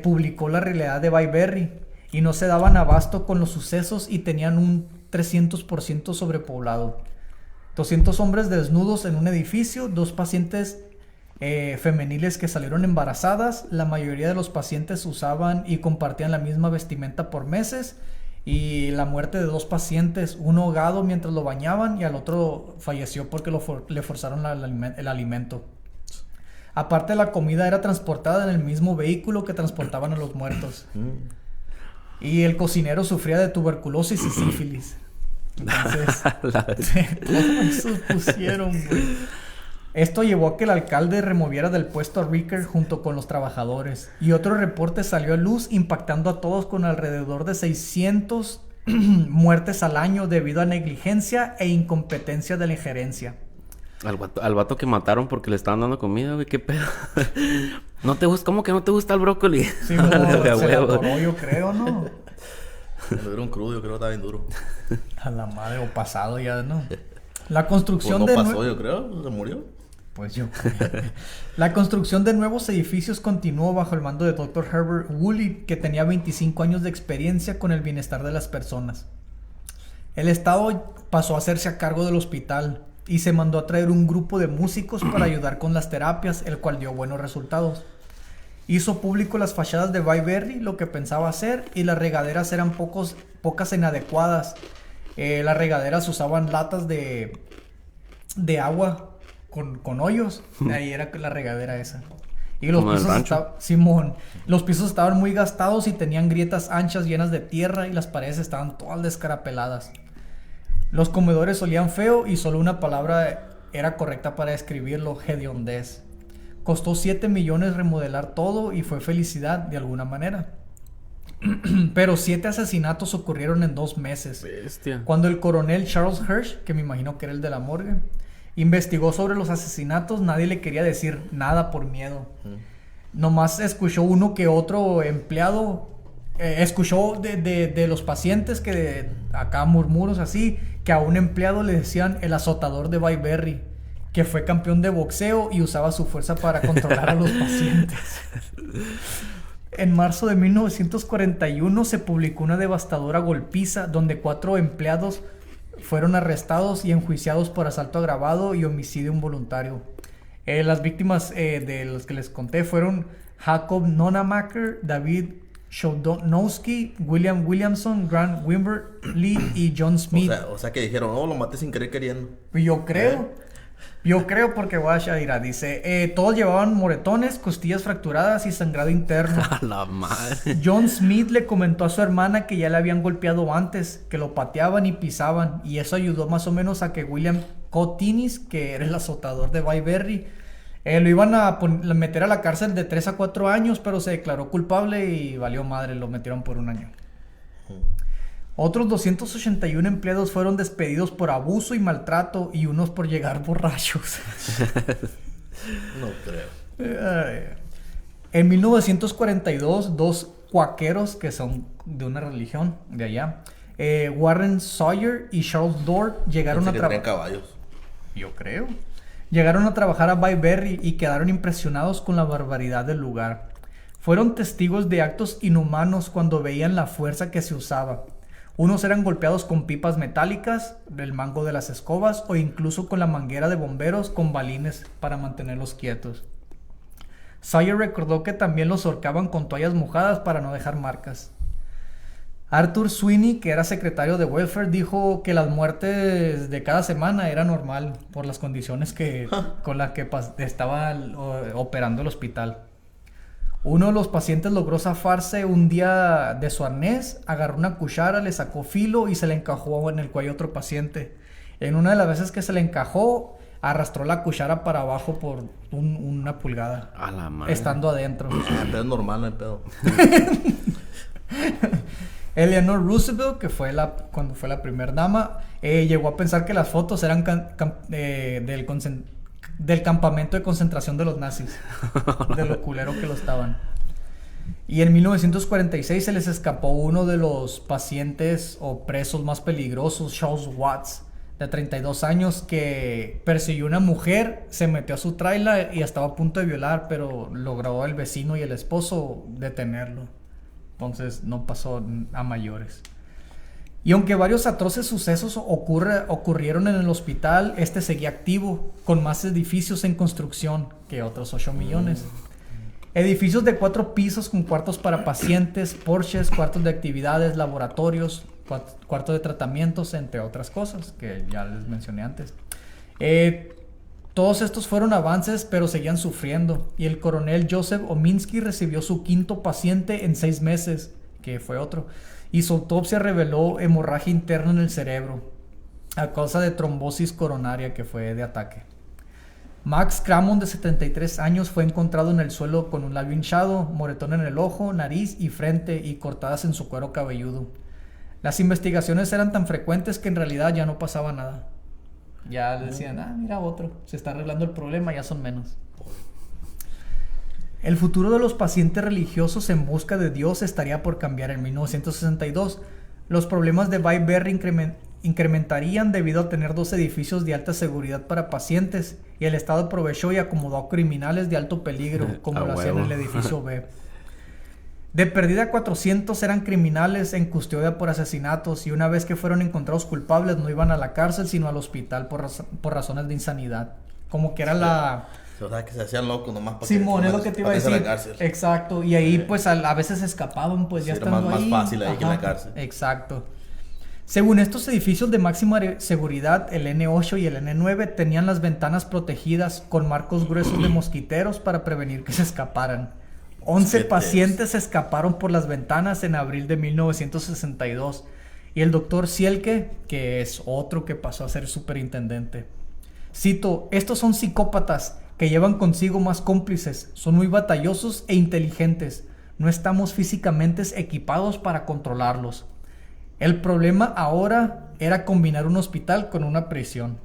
publicó la realidad de Byberry y no se daban abasto con los sucesos y tenían un 300% sobrepoblado. 200 hombres desnudos en un edificio, 2 pacientes femeniles que salieron embarazadas. La mayoría de los pacientes usaban y compartían la misma vestimenta por meses. Y la muerte de 2 pacientes, uno ahogado mientras lo bañaban y al otro falleció porque le forzaron el alimento. Aparte, la comida era transportada en el mismo vehículo que transportaban a los muertos. Y el cocinero sufría de tuberculosis y sífilis. Entonces, todo eso pusieron, güey. Esto llevó a que el alcalde removiera del puesto a Ricker junto con los trabajadores. Y otro reporte salió a luz impactando a todos con alrededor de 600 muertes al año debido a negligencia e incompetencia de la gerencia. Al vato que mataron porque le estaban dando comida, güey, qué pedo. ¿Cómo que no te gusta el brócoli? Sí, no, se le atoró, yo creo, ¿no? Le dieron crudo, yo creo que estaba bien duro. A la madre, o pasado ya, ¿no? La construcción pues no pasó, yo creo, se murió. Pues yo creo. La construcción de nuevos edificios continuó bajo el mando de Dr. Herbert Woolley, que tenía 25 años de experiencia con el bienestar de las personas. El Estado pasó a hacerse a cargo del hospital y se mandó a traer un grupo de músicos para ayudar con las terapias, el cual dio buenos resultados. Hizo público las fachadas de Byberry, lo que pensaba hacer, y las regaderas eran pocas inadecuadas. Las regaderas usaban latas de agua con hoyos. Ahí era la regadera esa. Y los los pisos estaban muy gastados y tenían grietas anchas llenas de tierra y las paredes estaban todas descarapeladas. Los comedores olían feo y solo una palabra era correcta para describirlo: hediondez. Costó 7 millones remodelar todo y fue felicidad de alguna manera. Pero 7 asesinatos ocurrieron en 2 meses. Bestia. Cuando el coronel Charles Hirsch, que me imagino que era el de la morgue, investigó sobre los asesinatos, nadie le quería decir nada por miedo. Nomás escuchó uno que otro empleado, escuchó de los pacientes que acá murmuros así, que a un empleado le decían el azotador de Byberry, que fue campeón de boxeo y usaba su fuerza para controlar a los pacientes. En marzo de 1941 se publicó una devastadora golpiza donde 4 empleados fueron arrestados y enjuiciados por asalto agravado y homicidio involuntario. Las víctimas de los que les conté fueron Jacob Nonamaker, David Shodonowski, William Williamson, Grant Wimber Lee y John Smith. O sea que dijeron, lo maté sin querer queriendo. Yo creo porque Washa dirá, dice, todos llevaban moretones, costillas fracturadas y sangrado interno. A la madre. John Smith le comentó a su hermana que ya le habían golpeado antes, que lo pateaban y pisaban, y eso ayudó más o menos a que William Cotinis, que era el azotador de Byberry, lo iban a meter a la cárcel de 3 a 4 años, pero se declaró culpable y valió madre, lo metieron por 1 año. Otros 281 empleados fueron despedidos por abuso y maltrato y unos por llegar borrachos. No creo. En 1942, 2 cuáqueros que son de una religión de allá, Warren Sawyer y Charles Dort, llegaron a trabajar. Caballos. Yo creo. Llegaron a trabajar a Byberry y quedaron impresionados con la barbaridad del lugar. Fueron testigos de actos inhumanos cuando veían la fuerza que se usaba. Unos eran golpeados con pipas metálicas, del mango de las escobas o incluso con la manguera de bomberos con balines para mantenerlos quietos. Sawyer recordó que también los ahorcaban con toallas mojadas para no dejar marcas. Arthur Sweeney, que era secretario de Welfare, dijo que las muertes de cada semana era normal por las condiciones con las que estaba operando el hospital. Uno de los pacientes logró zafarse un día de su arnés, agarró una cuchara, le sacó filo y se le encajó en el cuello a otro paciente. En una de las veces que se le encajó, arrastró la cuchara para abajo por una pulgada. A la madre. Estando adentro. Pero es normal, no hay pedo. Eleanor Roosevelt, que fue cuando fue la primera dama, llegó a pensar que las fotos eran del campamento de concentración de los nazis, de lo culero que lo estaban. Y en 1946 se les escapó uno de los pacientes o presos más peligrosos, Charles Watts, de 32 años, que persiguió a una mujer, se metió a su tráiler y estaba a punto de violar, pero logró el vecino y el esposo detenerlo. Entonces no pasó a mayores. Y aunque varios atroces sucesos ocurrieron en el hospital, este seguía activo, con más edificios en construcción que otros 8 millones. Edificios de 4 pisos con cuartos para pacientes, porches, cuartos de actividades, laboratorios, cuartos de tratamientos, entre otras cosas que ya les mencioné antes. Todos estos fueron avances, pero seguían sufriendo. Y el coronel Joseph Ominsky recibió su 5º paciente en 6 meses, que fue otro. Y su autopsia reveló hemorragia interna en el cerebro a causa de trombosis coronaria, que fue de ataque. Max Cramond, de 73 años, fue encontrado en el suelo con un labio hinchado, moretón en el ojo, nariz y frente y cortadas en su cuero cabelludo. Las investigaciones eran tan frecuentes que en realidad ya no pasaba nada. Ya decían, mira otro, se está arreglando el problema, ya son menos. El futuro de los pacientes religiosos en busca de Dios estaría por cambiar en 1962. Los problemas de Bayberry incrementarían debido a tener 2 edificios de alta seguridad para pacientes, y el Estado aprovechó y acomodó a criminales de alto peligro, como lo hacían en el edificio B. De perdida 400 eran criminales en custodia por asesinatos, y una vez que fueron encontrados culpables no iban a la cárcel sino al hospital por razones de insanidad. Como que era la... O sea, que se hacían locos nomás para Simón, es lo que te iba a decir. Exacto, y ahí pues a veces escapaban, pues ya estando ahí. Más fácil ahí que en la cárcel. Exacto. Según estos edificios de máxima seguridad, el N8 y el N9 tenían las ventanas protegidas con marcos gruesos de mosquiteros para prevenir que se escaparan. 11 pacientes se escaparon por las ventanas en abril de 1962. Y el doctor Sielke, que es otro que pasó a ser superintendente. Cito, estos son psicópatas que llevan consigo más cómplices, son muy batallosos e inteligentes. No estamos físicamente equipados para controlarlos. El problema ahora era combinar un hospital con una prisión.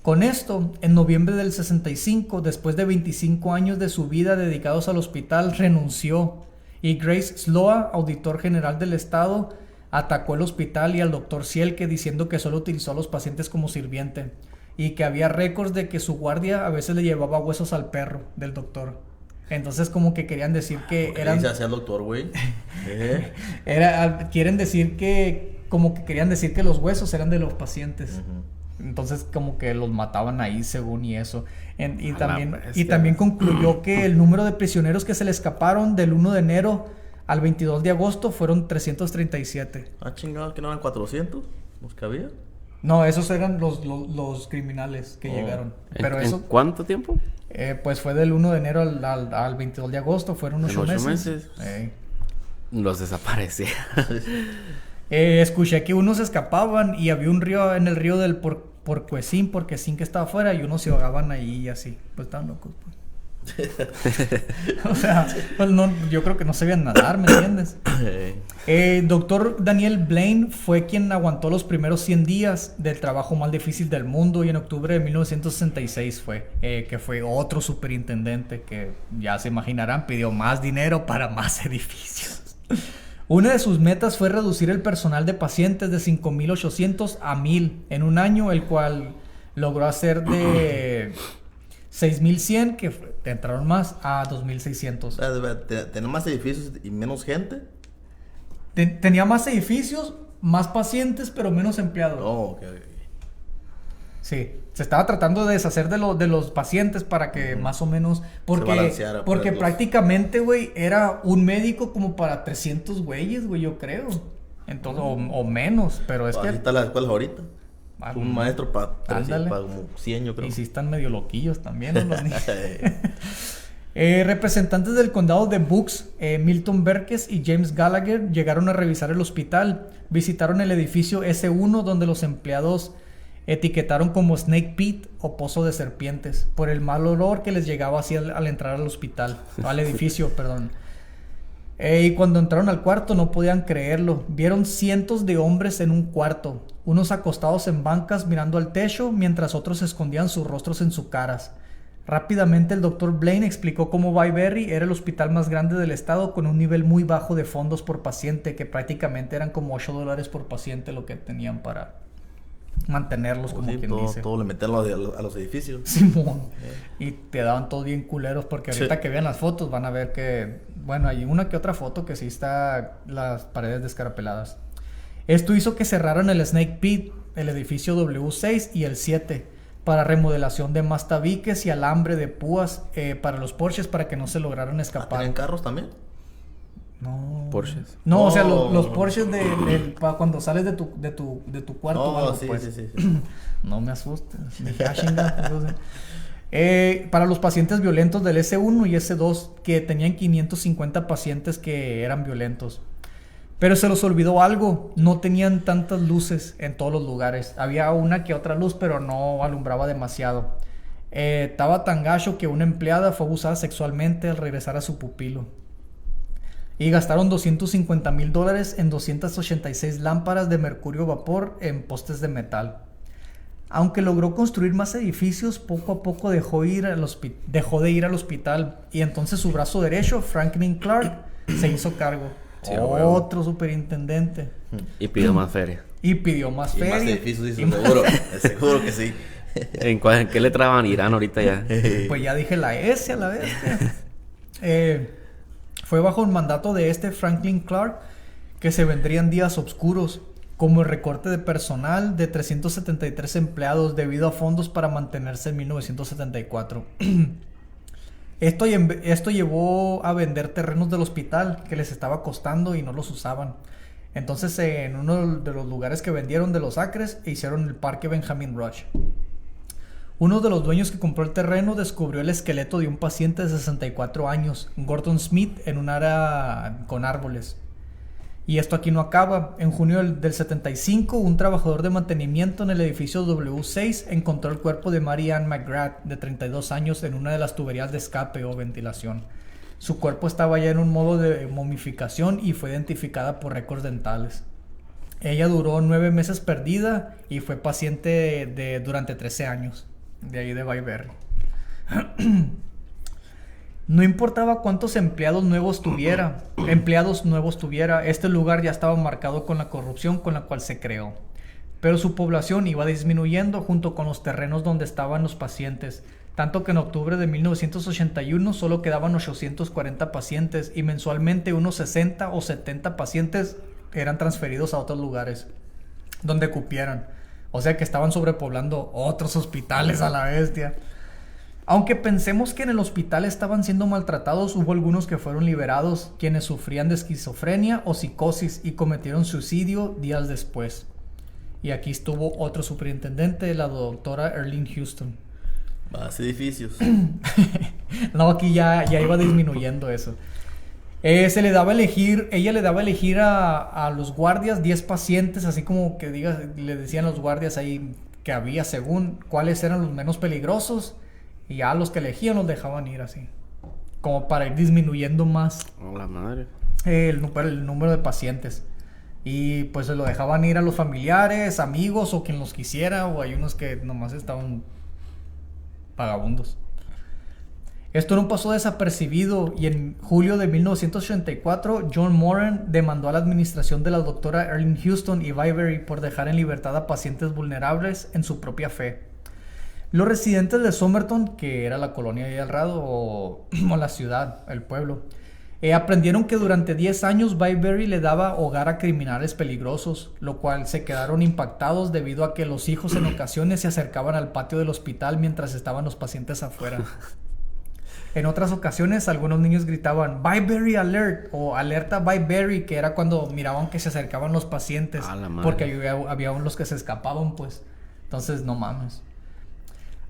Con esto, en noviembre del 65, después de 25 años de su vida dedicados al hospital, renunció, y Grace Sloa, auditor general del estado, atacó el hospital y al doctor Sielke diciendo que solo utilizó a los pacientes como sirviente y que había récords de que su guardia a veces le llevaba huesos al perro del doctor. Entonces como que querían decir que eran... ¿Qué se hacía el doctor, güey? Quieren decir que... Como que querían decir que los huesos eran de los pacientes. Uh-huh. Entonces como que los mataban ahí según y eso. Y también concluyó que el número de prisioneros que se le escaparon del 1 de enero al 22 de agosto fueron 337. Ah, chingado, ¿que no eran 400? ¿Los que había? No, esos eran los criminales que llegaron. Pero ¿En eso, cuánto tiempo? Pues fue del 1 de enero al 22 de agosto. Fueron 8 meses. Los desaparecía. Escuché que unos escapaban y había un río en el río del Porquesín que estaba afuera, y unos se ahogaban ahí y así. Pues estaban locos, pues. O sea, pues no, yo creo que no sabían nadar, ¿me entiendes? Doctor Daniel Blaine fue quien aguantó los primeros 100 días del trabajo más difícil del mundo, y en octubre de 1966 fue que fue otro superintendente que, ya se imaginarán, pidió más dinero para más edificios. Una de sus metas fue reducir el personal de pacientes de 5,800 a 1,000 en un año, el cual logró hacer de 6,100, que entraron más, a 2,600. ¿Tener más edificios y menos gente? Tenía más edificios, más pacientes, pero menos empleados. Oh, ok. Sí, se estaba tratando de deshacer de los pacientes para que más o menos... balanceara, Porque pues, prácticamente, güey, era un médico como para 300 güeyes, güey, yo creo. Entonces, o menos, pero es Así que... está las escuelas ahorita. Ah, Un maestro para ándale. como 100, yo creo. Y sí están medio loquillos también, ¿no? Los niños. Representantes del condado de Bucks, Milton Berkes y James Gallagher, llegaron a revisar el hospital. Visitaron el edificio S1 donde los empleados etiquetaron como Snake Pit o Pozo de Serpientes por el mal olor que les llegaba así al entrar al hospital, al edificio, perdón. Y cuando entraron al cuarto no podían creerlo. Vieron cientos de hombres en un cuarto, unos acostados en bancas mirando al techo, mientras otros escondían sus rostros en sus caras. Rápidamente el Dr. Blaine explicó cómo Bayberry era el hospital más grande del estado con un nivel muy bajo de fondos por paciente, que prácticamente eran como $8 por paciente lo que tenían para mantenerlos, como Sí, quien todo, dice. todo le meterlo a los edificios. Simón. Y te daban todos bien culeros porque ahorita Sí. que vean las fotos van a ver que, bueno, hay una que otra foto que sí está las paredes descarapeladas. Esto hizo que cerraran el Snake Pit, el edificio W6 y el 7 para remodelación de más tabiques y alambre de púas para los Porsches para que no se lograran ¿Tienen escapar. carros también? No. Porsches. No, o sea, Oh. los Porsches para cuando sales de tu cuarto. o algo, sí, pues. sí. No me asustes. Dije, "Ah, chinga", entonces, para los pacientes violentos del S1 y S2, que tenían 550 pacientes que eran violentos. Pero se les olvidó algo, no tenían tantas luces en todos los lugares. Había una que otra luz, pero no alumbraba demasiado. Estaba tan gacho que una empleada fue abusada sexualmente al regresar a su pupilo. Y gastaron $250,000 en 286 lámparas de mercurio vapor en postes de metal. Aunque logró construir más edificios, poco a poco dejó de ir al hospital. Y entonces su brazo derecho, Franklin Clark, se hizo cargo. Sí, huevo. Otro superintendente. Y pidió más feria. Y pidió más Y feria. más edificios, Y dice, más- seguro. Seguro que sí. ¿En qué letra van Irán ahorita ya? Pues ya dije la S a la vez. Fue bajo el mandato de Franklin Clark que se vendrían días oscuros, como el recorte de personal de 373 empleados debido a fondos para mantenerse en 1974. Esto llevó a vender terrenos del hospital que les estaba costando y no los usaban. Entonces, en uno de los lugares que vendieron de los acres, hicieron el Parque Benjamin Rush. Uno de los dueños que compró el terreno descubrió el esqueleto de un paciente de 64 años, Gordon Smith, en un área con árboles. Y esto aquí no acaba. En junio del 75, un trabajador de mantenimiento en el edificio W6 encontró el cuerpo de Mary Ann McGrath, de 32 años, en una de las tuberías de escape o ventilación. Su cuerpo estaba ya en un modo de momificación y fue identificada por récords dentales. Ella duró 9 meses perdida y fue paciente durante 13 años, de ahí de Bayberry. No importaba cuántos empleados nuevos tuviera, este lugar ya estaba marcado con la corrupción con la cual se creó. Pero su población iba disminuyendo junto con los terrenos donde estaban los pacientes, tanto que en octubre de 1981 solo quedaban 840 pacientes y mensualmente unos 60 o 70 pacientes eran transferidos a otros lugares donde cupieran. O sea que estaban sobrepoblando otros hospitales a la bestia. Aunque pensemos que en el hospital estaban siendo maltratados, hubo algunos que fueron liberados, quienes sufrían de esquizofrenia o psicosis y cometieron suicidio días después. Y aquí estuvo otro superintendente, la doctora Earlene Houston. Más edificios. No, aquí ya iba disminuyendo eso. Ella le daba a elegir a los guardias 10 pacientes, así como que le decían a los guardias ahí que había según cuáles eran los menos peligrosos. Y ya los que elegían los dejaban ir así. Como para ir disminuyendo más Oh, la madre. el número de pacientes. Y pues se lo dejaban ir a los familiares, amigos o quien los quisiera. O hay unos que nomás estaban vagabundos. Esto no pasó desapercibido y en julio de 1984 John Moran demandó a la administración de la doctora Earlene Houston y Bayberry por dejar en libertad a pacientes vulnerables en su propia fe. Los residentes de Somerton, que era la colonia ahí al lado, o la ciudad, el pueblo, Aprendieron que durante 10 años Byberry le daba hogar a criminales peligrosos, lo cual se quedaron impactados debido a que los hijos en ocasiones se acercaban al patio del hospital mientras estaban los pacientes afuera. En otras ocasiones, algunos niños gritaban "Byberry Alert" o "Alerta Byberry", que era cuando miraban que se acercaban los pacientes, porque había unos que se escapaban, pues. Entonces, no mames.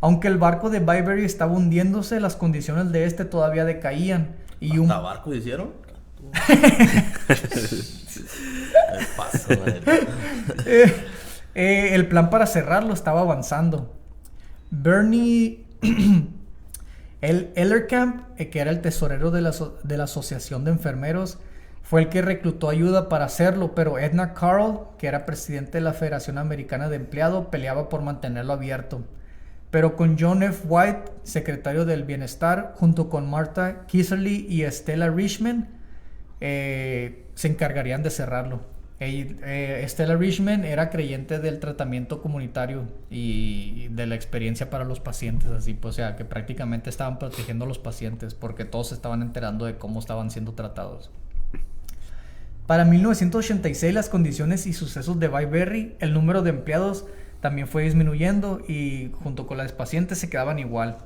Aunque el barco de Byberry estaba hundiéndose, las condiciones de este todavía decaían. Y ¿Hasta barco hicieron? El plan para cerrarlo estaba avanzando. Bernie Ellerkamp, que era el tesorero de la Asociación de Enfermeros, fue el que reclutó ayuda para hacerlo, pero Edna Carl, que era presidente de la Federación Americana de Empleado, peleaba por mantenerlo abierto. Pero con John F. White, secretario del Bienestar, junto con Martha Kisserly y Stella Richman, se encargarían de cerrarlo. Stella Richman era creyente del tratamiento comunitario y de la experiencia para los pacientes, así, pues, o sea, que prácticamente estaban protegiendo a los pacientes porque todos se estaban enterando de cómo estaban siendo tratados. Para 1986, las condiciones y sucesos de Byberry, el número de empleados también fue disminuyendo y junto con las pacientes se quedaban igual.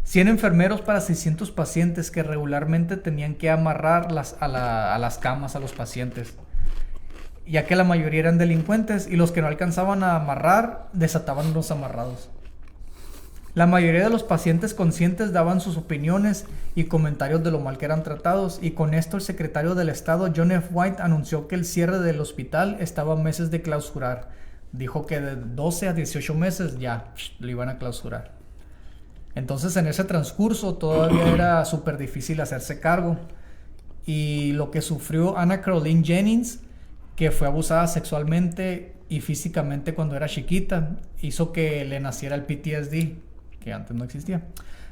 100 enfermeros para 600 pacientes que regularmente tenían que amarrar a las camas a los pacientes, ya que la mayoría eran delincuentes y los que no alcanzaban a amarrar desataban los amarrados. La mayoría de los pacientes conscientes daban sus opiniones y comentarios de lo mal que eran tratados, y con esto el secretario del Estado, John F. White, anunció que el cierre del hospital estaba a meses de clausurar. Dijo que de 12 a 18 meses ya lo iban a clausurar. Entonces, en ese transcurso todavía era súper difícil hacerse cargo. Y lo que sufrió Anna Caroline Jennings, que fue abusada sexualmente y físicamente cuando era chiquita, hizo que le naciera el PTSD, que antes no existía.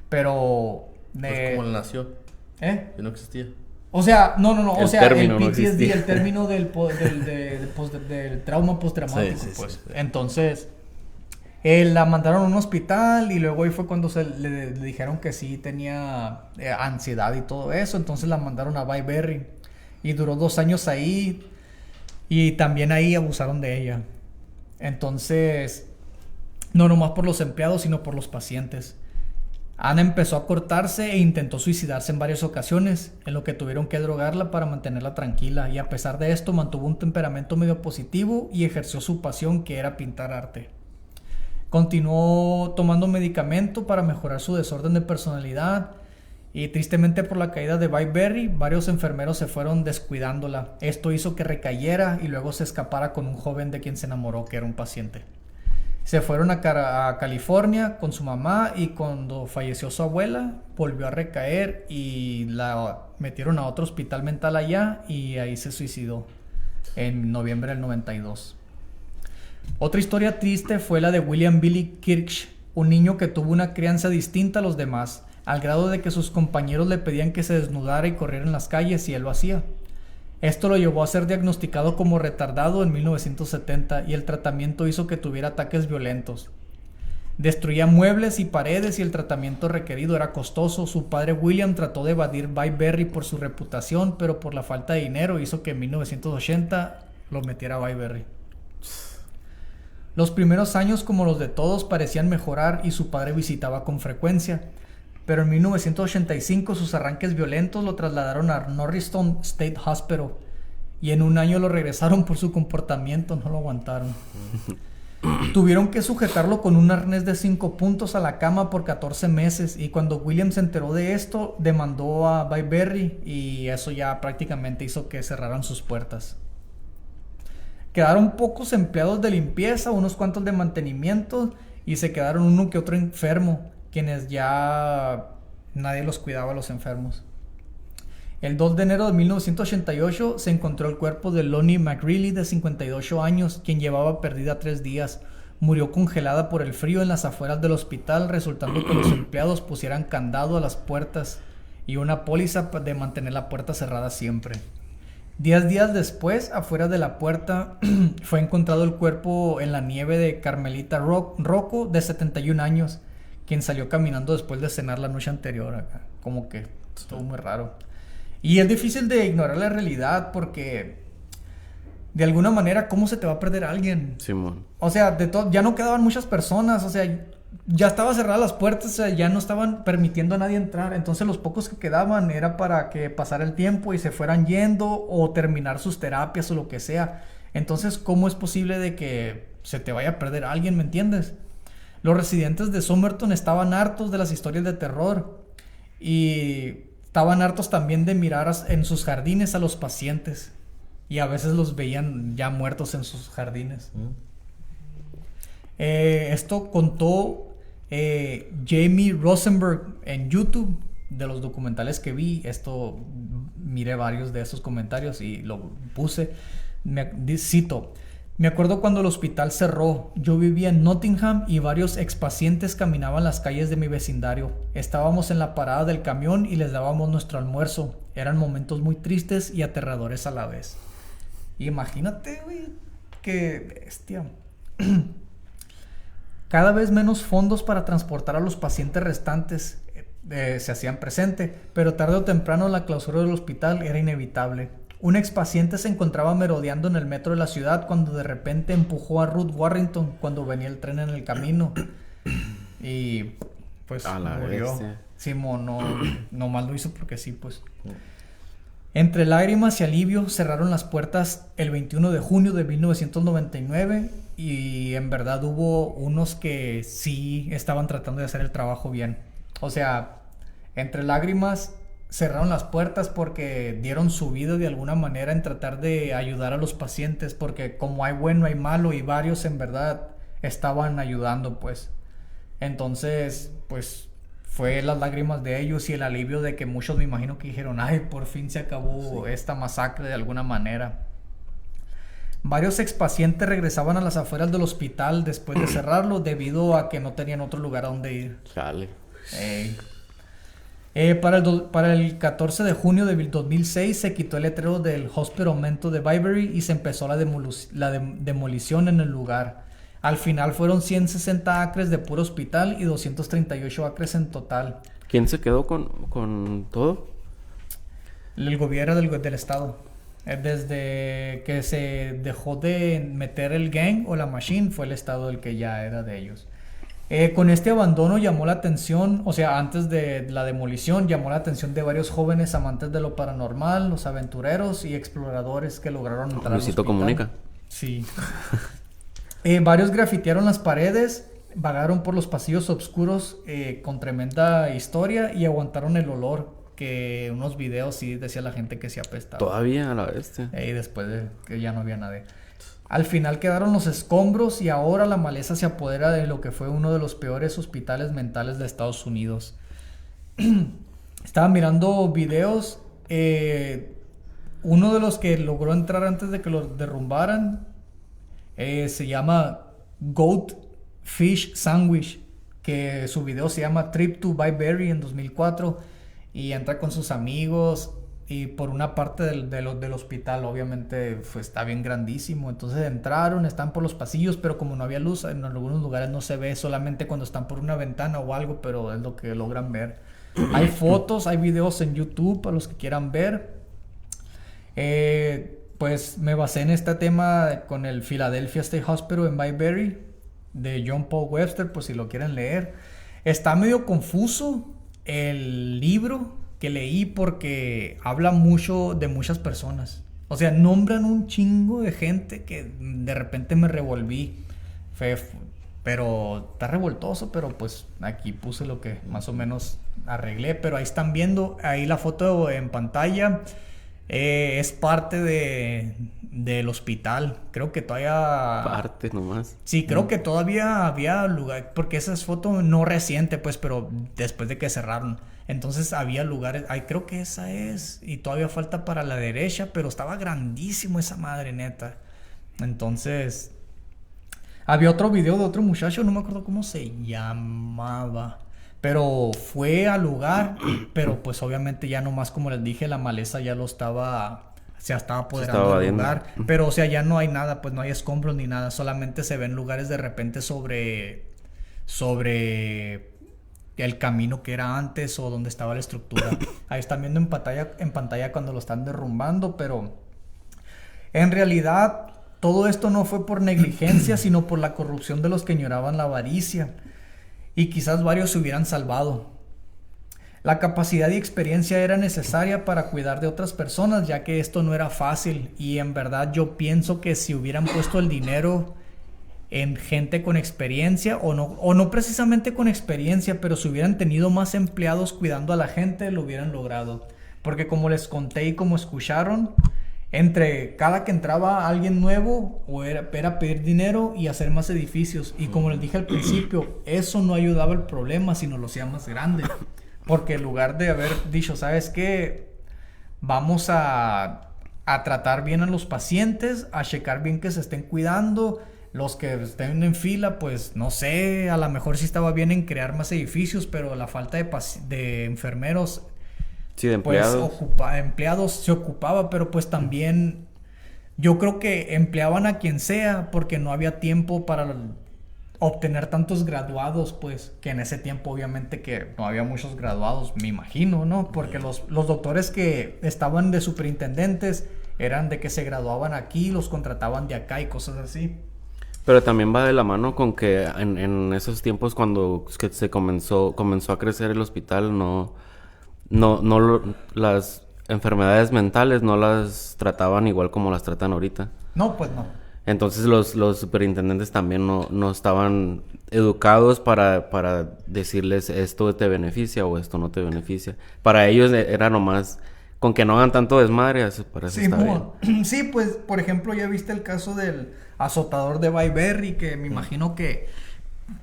Pero... ¿Cómo le nació? ¿Eh? Que no existía. O sea, no. O sea, el no PTSD, existía. el término del trauma postraumático, Sí, pues. sí. Entonces, la mandaron a un hospital y luego ahí fue cuando le dijeron que sí tenía ansiedad y todo eso. Entonces la mandaron a Byberry y duró 2 años ahí, y también ahí abusaron de ella. Entonces, no nomás por los empleados, sino por los pacientes. Ana empezó a cortarse e intentó suicidarse en varias ocasiones, en lo que tuvieron que drogarla para mantenerla tranquila, y a pesar de esto mantuvo un temperamento medio positivo y ejerció su pasión, que era pintar arte. Continuó tomando medicamento para mejorar su desorden de personalidad, y tristemente por la caída de Byberry, varios enfermeros se fueron descuidándola. Esto hizo que recayera y luego se escapara con un joven de quien se enamoró, que era un paciente. Se fueron a California con su mamá, y cuando falleció su abuela volvió a recaer y la metieron a otro hospital mental allá, y ahí se suicidó en noviembre del 92. Otra historia triste fue la de William Billy Kirsch, un niño que tuvo una crianza distinta a los demás, al grado de que sus compañeros le pedían que se desnudara y corriera en las calles, y él lo hacía. Esto lo llevó a ser diagnosticado como retardado en 1970, y el tratamiento hizo que tuviera ataques violentos. Destruía muebles y paredes, y el tratamiento requerido era costoso. Su padre William trató de evadir Byberry por su reputación, pero por la falta de dinero hizo que en 1980 lo metiera a Byberry. Los primeros años, como los de todos, parecían mejorar y su padre visitaba con frecuencia. Pero en 1985 sus arranques violentos lo trasladaron a Norristown State Hospital, y en un año lo regresaron por su comportamiento, no lo aguantaron. Tuvieron que sujetarlo con un arnés de 5 puntos a la cama por 14 meses, y cuando William se enteró de esto, demandó a Byberry, y eso ya prácticamente hizo que cerraran sus puertas. Quedaron pocos empleados de limpieza, unos cuantos de mantenimiento, y se quedaron uno que otro enfermo, quienes ya nadie los cuidaba a los enfermos. El 2 de enero de 1988 se encontró el cuerpo de Lonnie McGreely, de 58 años, quien llevaba perdida 3 días. Murió congelada por el frío en las afueras del hospital, resultando que los empleados pusieran candado a las puertas y una póliza de mantener la puerta cerrada siempre. 10 días después, afuera de la puerta, fue encontrado el cuerpo en la nieve de Carmelita Rocco, de 71 años, quien salió caminando después de cenar la noche anterior acá. Como que estuvo muy raro. Y es difícil de ignorar la realidad porque, de alguna manera, ¿cómo se te va a perder alguien? Simón. O sea, ya no quedaban muchas personas, o sea, ya estaba cerradas las puertas, o sea, ya no estaban permitiendo a nadie entrar. Entonces los pocos que quedaban era para que pasara el tiempo y se fueran yendo o terminar sus terapias o lo que sea. Entonces, ¿cómo es posible de que se te vaya a perder alguien, me entiendes? Los residentes de Somerton estaban hartos de las historias de terror y estaban hartos también de mirar en sus jardines a los pacientes y a veces los veían ya muertos en sus jardines. Esto contó Jamie Rosenberg en YouTube, de los documentales que vi. Esto miré varios de esos comentarios y lo puse. Cito: me acuerdo cuando el hospital cerró. Yo vivía en Nottingham y varios expacientes caminaban las calles de mi vecindario. Estábamos en la parada del camión y les dábamos nuestro almuerzo. Eran momentos muy tristes y aterradores a la vez. Imagínate, güey, qué bestia. Cada vez menos fondos para transportar a los pacientes restantes se hacían presente, pero tarde o temprano la clausura del hospital era inevitable. Un expaciente se encontraba merodeando en el metro de la ciudad cuando de repente empujó a Ruth Warrington cuando venía el tren en el camino y pues murió. Simón, no más lo hizo porque sí, pues. Entre lágrimas y alivio cerraron las puertas el 21 de junio de 1999 y en verdad hubo unos que sí estaban tratando de hacer el trabajo bien. O sea, entre lágrimas cerraron las puertas porque dieron su vida de alguna manera en tratar de ayudar a los pacientes, porque como hay bueno, hay malo y varios en verdad estaban ayudando, pues. Entonces, pues fue las lágrimas de ellos y el alivio de que muchos me imagino que dijeron, ay, por fin se acabó esta masacre de alguna manera. Varios expacientes regresaban a las afueras del hospital después de cerrarlo debido a que no tenían otro lugar a donde ir. Chale. Para el 14 de junio de 2006 se quitó el letrero del Hospital Mental de Byberry y se empezó la demolición en el lugar. Al final fueron 160 acres de puro hospital y 238 acres en total. ¿Quién se quedó con todo? El gobierno del estado. Desde que se dejó de meter el gang o la machine, fue el estado el que ya era de ellos. Con este abandono llamó la atención, o sea, antes de la demolición, llamó la atención de varios jóvenes amantes de lo paranormal, los aventureros y exploradores que lograron entrar al Luisito hospital. Comunica. Sí. Varios grafitearon las paredes, vagaron por los pasillos oscuros con tremenda historia y aguantaron el olor, que unos videos sí decía la gente que se apestaba. Todavía a la bestia. Y después de que ya no había nadie. Al final quedaron los escombros y ahora la maleza se apodera de lo que fue uno de los peores hospitales mentales de Estados Unidos. Estaba mirando videos. Uno de los que logró entrar antes de que lo derrumbaran se llama Goat Fish Sandwich, que su video se llama Trip to Byberry en 2004 y entra con sus amigos. Y por una parte del hospital, obviamente, pues, está bien grandísimo. Entonces entraron, están por los pasillos, pero como no había luz, en algunos lugares no se ve, solamente cuando están por una ventana o algo, pero es lo que logran ver. Hay fotos, hay videos en YouTube para los que quieran ver. Pues me basé en este tema con el Philadelphia State Hospital en Byberry de John Paul Webster, por si lo quieren leer. Está medio confuso el libro que leí porque habla mucho de muchas personas. O sea, nombran un chingo de gente que de repente me revolví. Pero está revoltoso, pero pues aquí puse lo que más o menos arreglé. Pero ahí están viendo, ahí la foto en pantalla es parte del hospital. Creo que todavía... Parte nomás. Sí, creo que todavía había lugar, porque esa es foto no reciente, pues, pero después de que cerraron. Entonces había lugares, ay, creo que esa es, y todavía falta para la derecha, pero estaba grandísimo esa madre, neta. Entonces, había otro video de otro muchacho, no me acuerdo cómo se llamaba, pero fue al lugar, pero pues obviamente ya nomás, como les dije, la maleza ya lo estaba, se estaba apoderando del lugar, pero o sea, ya no hay nada, pues no hay escombros ni nada, solamente se ven lugares de repente sobre el camino que era antes o donde estaba la estructura. Ahí están viendo en pantalla cuando lo están derrumbando, pero en realidad todo esto no fue por negligencia, sino por la corrupción de los que añoraban la avaricia. Y quizás varios se hubieran salvado. La capacidad y experiencia era necesaria para cuidar de otras personas, ya que esto no era fácil. Y en verdad yo pienso que si hubieran puesto el dinero en gente con experiencia, o no precisamente con experiencia, pero si hubieran tenido más empleados cuidando a la gente, lo hubieran logrado. Porque como les conté y como escucharon, entre cada que entraba alguien nuevo, era pedir dinero y hacer más edificios. Y como les dije al principio, eso no ayudaba al problema, sino lo hacía más grande. Porque en lugar de haber dicho, ¿sabes qué? Vamos a tratar bien a los pacientes, a checar bien que se estén cuidando. Los que estén en fila, pues no sé, a lo mejor sí estaba bien en crear más edificios, pero la falta de enfermeros, Sí, de empleados. pues empleados se ocupaba, pero pues también yo creo que empleaban a quien sea porque no había tiempo para obtener tantos graduados, pues que en ese tiempo obviamente que no había muchos graduados, me imagino, ¿no? Porque los doctores que estaban de superintendentes eran de que se graduaban aquí, los contrataban de acá y cosas así. Pero también va de la mano con que en esos tiempos cuando que se comenzó a crecer el hospital, las enfermedades mentales no las trataban igual como las tratan ahorita. No, pues no. Entonces los superintendentes también no estaban educados para decirles esto te beneficia o esto no te beneficia. Para ellos era nomás con que no hagan tanto desmadre, para eso Sí, está bien. sí, pues por ejemplo ya viste el caso del azotador de Bayberry, que me imagino que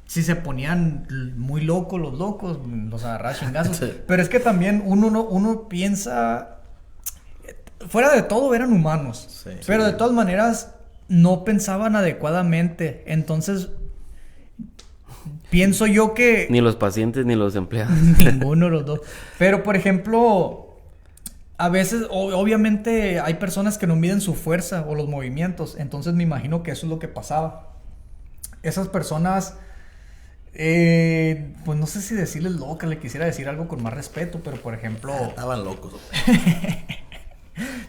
si se ponían muy locos los agarraba chingazos. Sí. Pero es que también uno piensa, fuera de todo eran humanos, Sí, pero sí. de todas maneras no pensaban adecuadamente. Entonces pienso yo que Ni los pacientes ni los empleados. ninguno de los dos. Pero por ejemplo, a veces obviamente hay personas que no miden su fuerza o los movimientos. Entonces me imagino que eso es lo que pasaba. Esas personas, pues no sé si decirles locas, le quisiera decir algo con más respeto, pero por ejemplo... Estaban locos.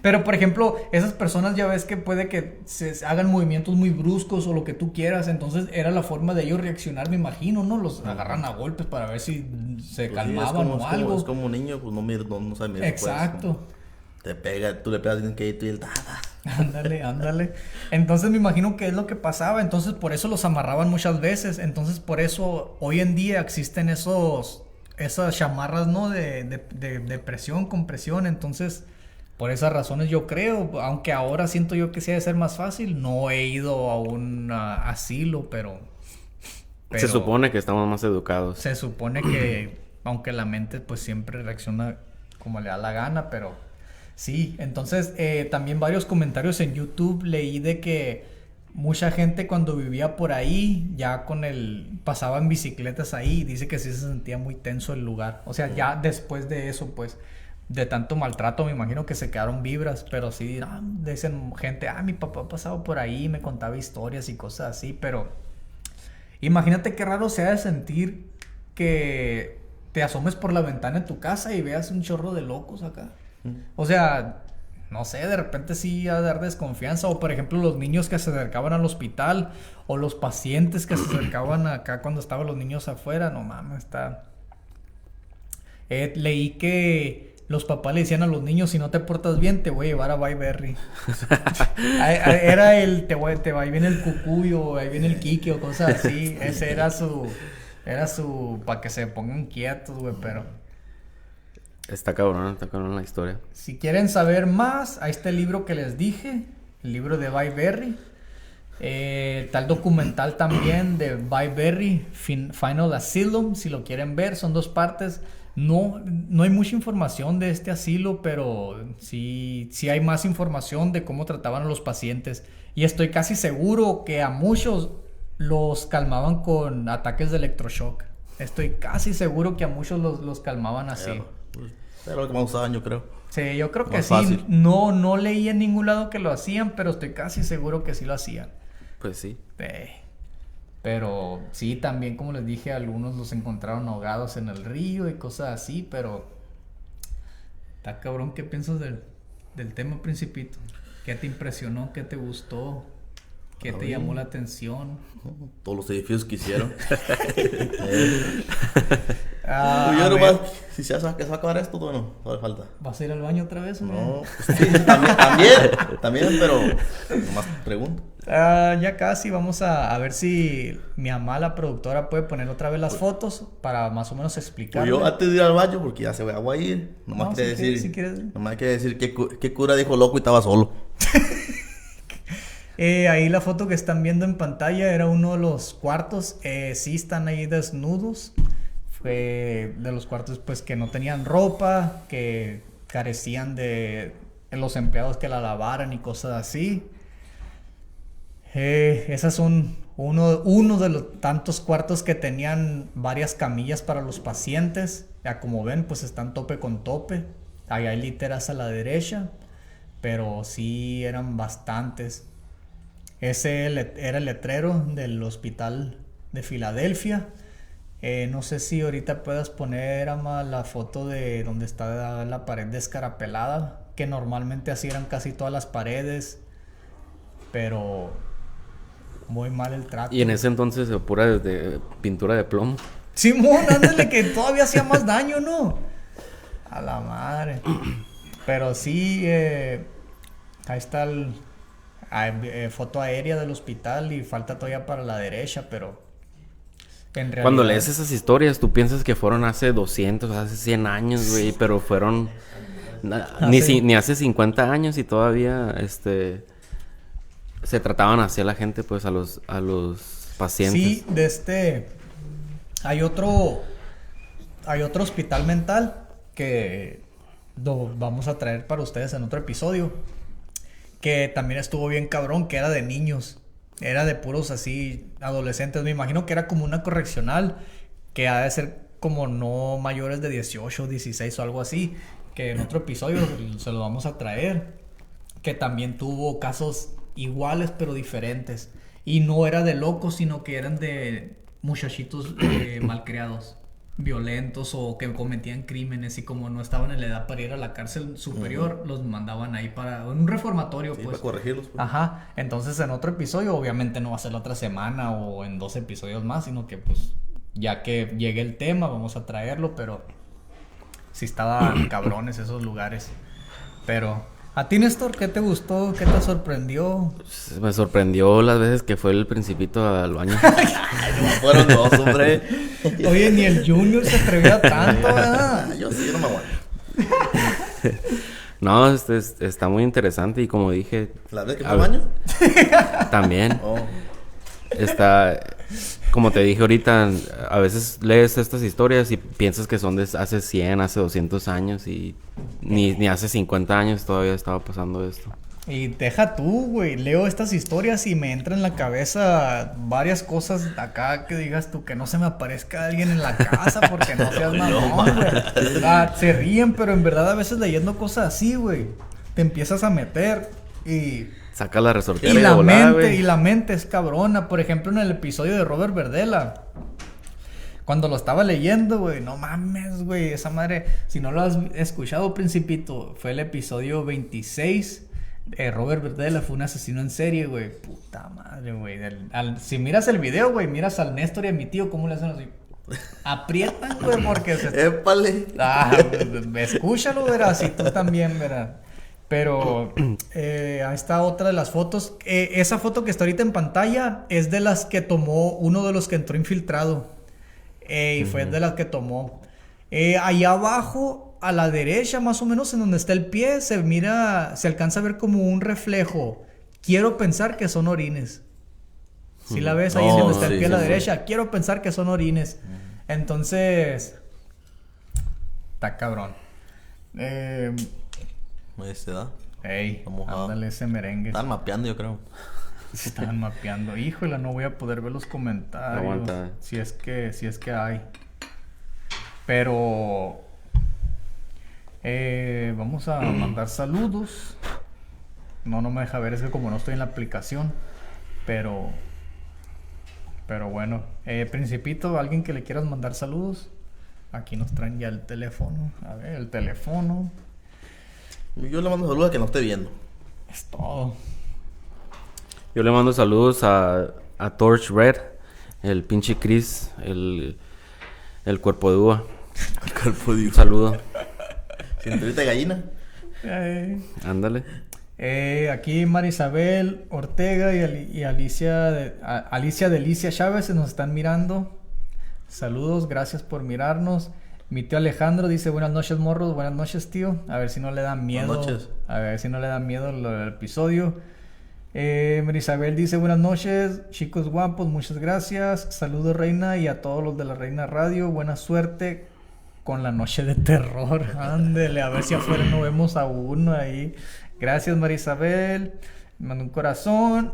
Pero por ejemplo, esas personas ya ves que puede que se hagan movimientos muy bruscos o lo que tú quieras. Entonces era la forma de ellos reaccionar, me imagino, ¿no? Los agarran a golpes para ver si se Pues calmaban o algo. Es como un niño, pues no sabe medir su fuerza, Exacto. pues. Te pega, tú le pegas en que y él... Ándale. Entonces me imagino que es lo que pasaba. Entonces por eso los amarraban muchas veces. Entonces por eso hoy en día existen esas chamarras, ¿no? De presión, compresión. Entonces por esas razones yo creo, aunque ahora siento yo que sí ha de ser más fácil. No he ido a un asilo, pero Se supone que estamos más educados. se supone que aunque la mente pues siempre reacciona como le da la gana, pero sí. Entonces también varios comentarios en YouTube leí de que mucha gente cuando vivía por ahí ya pasaba en bicicletas ahí, dice que sí se sentía muy tenso el lugar. O sea, ya después de eso, pues de tanto maltrato me imagino que se quedaron vibras, pero sí dicen gente, mi papá pasaba por ahí, me contaba historias y cosas así. Pero imagínate qué raro sea de sentir que te asomes por la ventana de tu casa y veas un chorro de locos acá. O sea, no sé, de repente sí a dar desconfianza. O por ejemplo los niños que se acercaban al hospital, o los pacientes que se acercaban acá cuando estaban los niños afuera. No mames, leí que los papás le decían a los niños, si no te portas bien te voy a llevar a Bayberry. Era ahí viene el cucuyo, ahí viene el Kike o cosas así. Ese era su para que se pongan quietos, güey. Pero Está cabrón la historia. si quieren saber más, ahí está el libro que les dije, el libro de Bayberry. Tal documental también de Bayberry, Final Asylum, si lo quieren ver, son 2 partes. No hay mucha información de este asilo, pero sí hay más información de cómo trataban a los pacientes. Y estoy casi seguro que a muchos los calmaban con ataques de electroshock. Estoy casi seguro que a muchos los calmaban así. Era lo que más usaban, yo creo. Sí, yo creo que Más sí. fácil. No leí en ningún lado que lo hacían, pero estoy casi seguro que sí lo hacían. Pues sí. Pero sí, también como les dije, algunos los encontraron ahogados en el río y cosas así, pero está cabrón. ¿Qué piensas del tema, Principito? ¿Qué te impresionó? ¿Qué te gustó? ¿Qué te llamó la atención? Todos los edificios que hicieron. A Yo nomás, ver, si se va a acabar esto, bueno, todavía falta. ¿vas a ir al baño otra vez o no? No, pues sí, también, pero nomás pregunto. Ya casi, vamos a ver si mi mamá, la productora, puede poner otra vez las fotos para más o menos Pues explicar. yo antes de ir al baño, porque ya se voy a ir, nomás No, quería si quieres, decir, si quieres. nomás quería decir que cura dijo loco y estaba solo. Ahí la foto que están viendo en pantalla era uno de los cuartos. Sí están ahí desnudos. Fue de los cuartos pues que no tenían ropa, que carecían de los empleados que la lavaran y cosas así. Esas son uno de los tantos cuartos que tenían varias camillas para los pacientes. Ya como ven, pues están tope con tope. Ahí hay literas a la derecha, pero sí eran bastantes. Ese era el letrero del hospital de Filadelfia. No sé si ahorita puedas poner, Ama, la foto de donde está la pared descarapelada, que normalmente así eran casi todas las paredes, pero muy mal el trato. Y en ese entonces pura de pintura de plomo. Simón, ándale, que todavía hacía más daño, ¿no? A la madre. Pero sí, ahí está foto aérea del hospital y falta todavía para la derecha, pero en realidad... Cuando lees esas historias, tú piensas que fueron hace 200, hace 100 años, güey, pero fueron ni hace 50 años y todavía se trataban así a la gente, pues a los pacientes. Sí, hay otro hospital mental que lo vamos a traer para ustedes en otro episodio, que también estuvo bien cabrón, que era de niños, era de puros así adolescentes. Me imagino que era como una correccional, que ha de ser como no mayores de 18, 16 o algo así, que en otro episodio se lo vamos a traer, que también tuvo casos iguales pero diferentes, y no era de locos, sino que eran de muchachitos malcriados, violentos o que cometían crímenes, y como no estaban en la edad para ir a la cárcel superior, los mandaban ahí para un reformatorio, Sí, pues. para corregirlos. Pues. Ajá, entonces en otro episodio, obviamente no va a ser la otra semana o en 2 episodios más, sino que pues ya que llegue el tema vamos a traerlo, pero sí estaban cabrones esos lugares. Pero ¿a ti, Néstor, qué te gustó? ¿Qué te sorprendió? Me sorprendió las veces que fue el Principito al baño. Fueron 2, hombre. Oye, ni el Junior se atrevía tanto, ¿verdad? Yo sí, yo no me aguanto. No, está muy interesante y como dije... ¿La vez que fue al baño? También. Oh. Como te dije ahorita, a veces lees estas historias y piensas que son de hace 100, hace 200 años y ni hace 50 años todavía estaba pasando esto. Y deja tú, güey, leo estas historias y me entra en la cabeza varias cosas acá que digas tú, que no se me aparezca alguien en la casa porque no seas mamón, güey. Se ríen, pero en verdad a veces leyendo cosas así, güey, te empiezas a meter y... Saca la resortera Y de la volada, mente, güey. y la mente es cabrona. Por ejemplo, en el episodio de Robert Verdela, cuando lo estaba leyendo, güey, no mames, güey, esa madre, si no lo has escuchado, Principito, fue el episodio 26. Robert Verdela fue un asesino en serie, güey. Puta madre, güey. Si miras el video, güey, miras al Néstor y a mi tío, ¿cómo le hacen así? Aprietan, güey, porque se... ¡Épale! Escúchalo, verás, y tú también, verás. Pero ahí está otra de las fotos. Esa foto que está ahorita en pantalla es de las que tomó uno de los que entró infiltrado. Y fue de las que tomó. Allá abajo, a la derecha, más o menos en donde está el pie, se alcanza a ver como un reflejo. Quiero pensar que son orines. Si la ves ahí donde está el pie a la derecha, quiero pensar que son orines. Entonces, está cabrón. Se da. Ey, ándale ese merengue. Están mapeando, yo creo. Están mapeando. Híjole, no voy a poder ver los comentarios. Aguanta. Si es que hay. Pero vamos a mandar saludos. No me deja ver, es que como no estoy en la aplicación. Pero Pero bueno, Principito, ¿alguien que le quieras mandar saludos? Aquí nos traen ya el teléfono. A ver, el teléfono. Yo le mando saludos a que no esté viendo. Es todo. Yo le mando saludos a Torch Red, el pinche Chris, el cuerpo de uva. El cuerpo de Un saludo. cinturita de gallina. Ándale. Aquí Marisabel Ortega y Alicia Delicia Chávez se nos están mirando. Saludos, gracias por mirarnos. Mi tío Alejandro dice buenas noches, morros. Buenas noches, tío. A ver si no le da miedo. Buenas noches. A ver si no le da miedo el episodio. Marisabel dice buenas noches, chicos guapos, muchas gracias. Saludos, Reina, y a todos los de la Reina Radio. Buena suerte con la noche de terror. Ándele, a ver si afuera no vemos a uno ahí. Gracias, Marisabel. Me manda un corazón.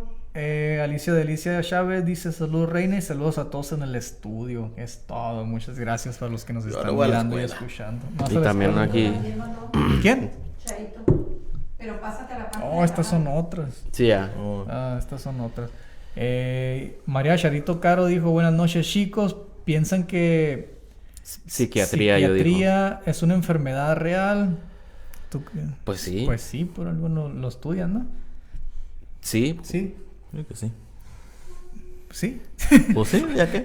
Alicia Delicia Chávez dice saludos, Reina, y saludos a todos en el estudio. Es todo. Muchas gracias para los que nos están mirando y escuchando. Y también aquí. ¿Quién? Chaito. Pero pásate a la parte. Oh, estas son otras. Sí, ya. Oh. Estas son otras. María Charito Caro dijo buenas noches, chicos. Piensan que Psiquiatría, yo digo. psiquiatría es una enfermedad real. ¿Tú qué? Pues sí. Pues sí, por algo lo estudian, ¿no? Sí. Sí. Creo que sí. Sí. Pues sí, ya que.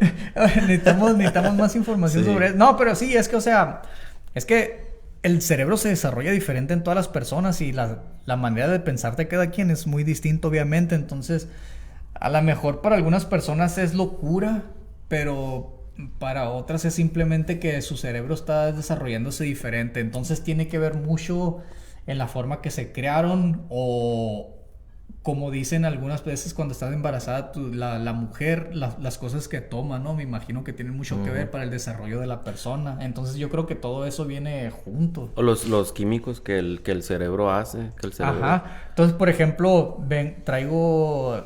necesitamos más información Sí. sobre eso. No, pero sí, es que, o sea, es que el cerebro se desarrolla diferente en todas las personas y la manera de pensar de cada quien es muy distinta, obviamente. Entonces, a lo mejor para algunas personas es locura, pero para otras es simplemente que su cerebro está desarrollándose diferente. Entonces, tiene que ver mucho en la forma que se crearon o... Como dicen algunas veces cuando estás embarazada, la mujer, las cosas que toma, ¿no? Me imagino que tienen mucho que ver para el desarrollo de la persona. Entonces yo creo que todo eso viene junto. O los químicos que el cerebro hace. Que el cerebro... Ajá. Entonces, por ejemplo, traigo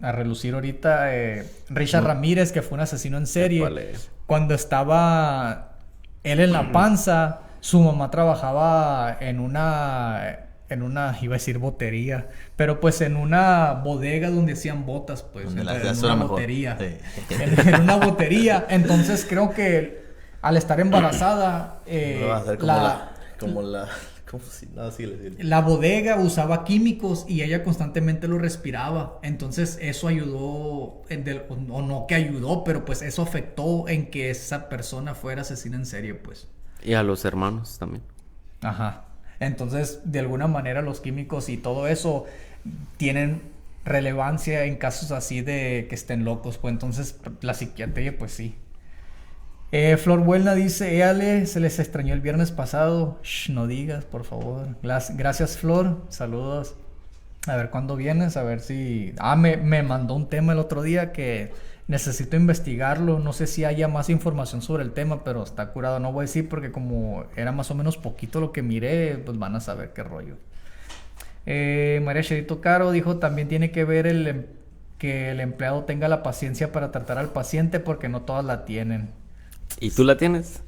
a relucir ahorita Richard Ramírez, que fue un asesino en serie. Épale. Cuando estaba él en la panza, su mamá trabajaba en una, iba a decir botería, pero pues en una bodega donde hacían botas, pues, Donde en las una suena mejor. botería. Sí. En una botería. Entonces creo que al estar embarazada, No va a ser como la. ¿Cómo si? No, sí, le la bodega usaba químicos y ella constantemente lo respiraba. Entonces eso ayudó, o no que ayudó, pero pues eso afectó en que esa persona fuera asesina en serie, pues. Y a los hermanos también. Ajá. Entonces, de alguna manera los químicos y todo eso tienen relevancia en casos así de que estén locos, pues entonces la psiquiatría, pues sí. Flor Buelna dice, éale, se les extrañó el viernes pasado. Shh, no digas, por favor. Gracias, Flor. Saludos. A ver cuándo vienes, a ver si... me mandó un tema el otro día que necesito investigarlo. No sé si haya más información sobre el tema, pero está curado. No voy a decir porque como era más o menos poquito lo que miré, pues van a saber qué rollo. María Cherito Caro dijo, también tiene que ver que el empleado tenga la paciencia para tratar al paciente porque no todas la tienen. ¿Y tú la tienes?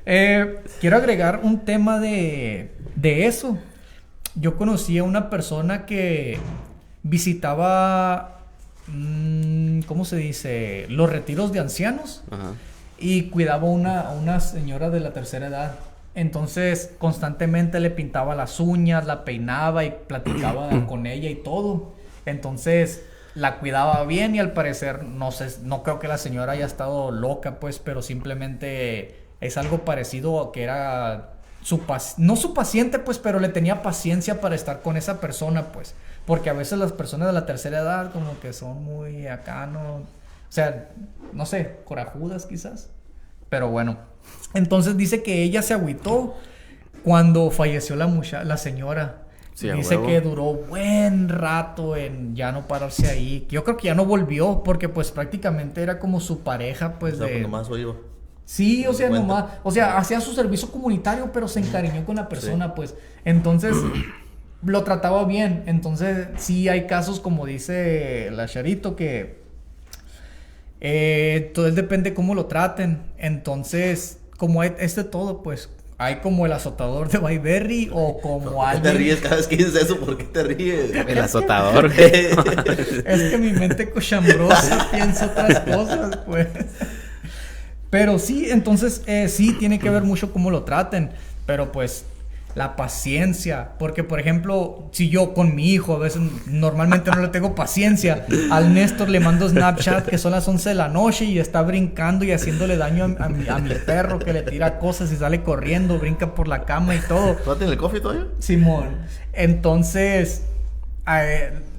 Quiero agregar un tema de eso. Yo conocí a una persona que visitaba, ¿cómo se dice? Los retiros de ancianos. Ajá. Y cuidaba a una señora de la tercera edad. Entonces constantemente le pintaba las uñas, la peinaba y platicaba con ella y todo. Entonces la cuidaba bien y al parecer, no sé, no creo que la señora haya estado loca, pues, pero simplemente es algo parecido a que era no su paciente, pues, pero le tenía paciencia para estar con esa persona, pues, porque a veces las personas de la tercera edad como que son muy acá, ¿no? O sea, no sé, corajudas quizás, pero bueno. Entonces dice que ella se agüitó cuando falleció la señora. Sí, dice que duró buen rato en ya no pararse ahí. Yo creo que ya no volvió porque pues prácticamente era como su pareja, pues, O sea, de... pues nomás iba. Sí, o sea, Cuenta. nomás, o sea, hacía su servicio comunitario, pero se encariñó con la persona, pues. Entonces, lo trataba bien. Entonces, sí hay casos, como dice la Charito, que todo depende cómo lo traten. Entonces, como es de todo, pues, Hay como el azotador de Bayberry o como ¿Por qué te alguien... ríes cada vez que dices eso? ¿Por qué te ríes? El azotador. Es que mi mente cochambrosa piensa otras cosas, pues. Pero sí, entonces sí tiene que ver mucho cómo lo traten. Pero pues la paciencia. Porque, por ejemplo, si yo con mi hijo a veces normalmente no le tengo paciencia. Al Néstor le mando Snapchat que son las 11 de la noche y está brincando y haciéndole daño a mi perro que le tira cosas y sale corriendo, brinca por la cama y todo. ¿Tú tienes el coffee todavía? Simón. Entonces,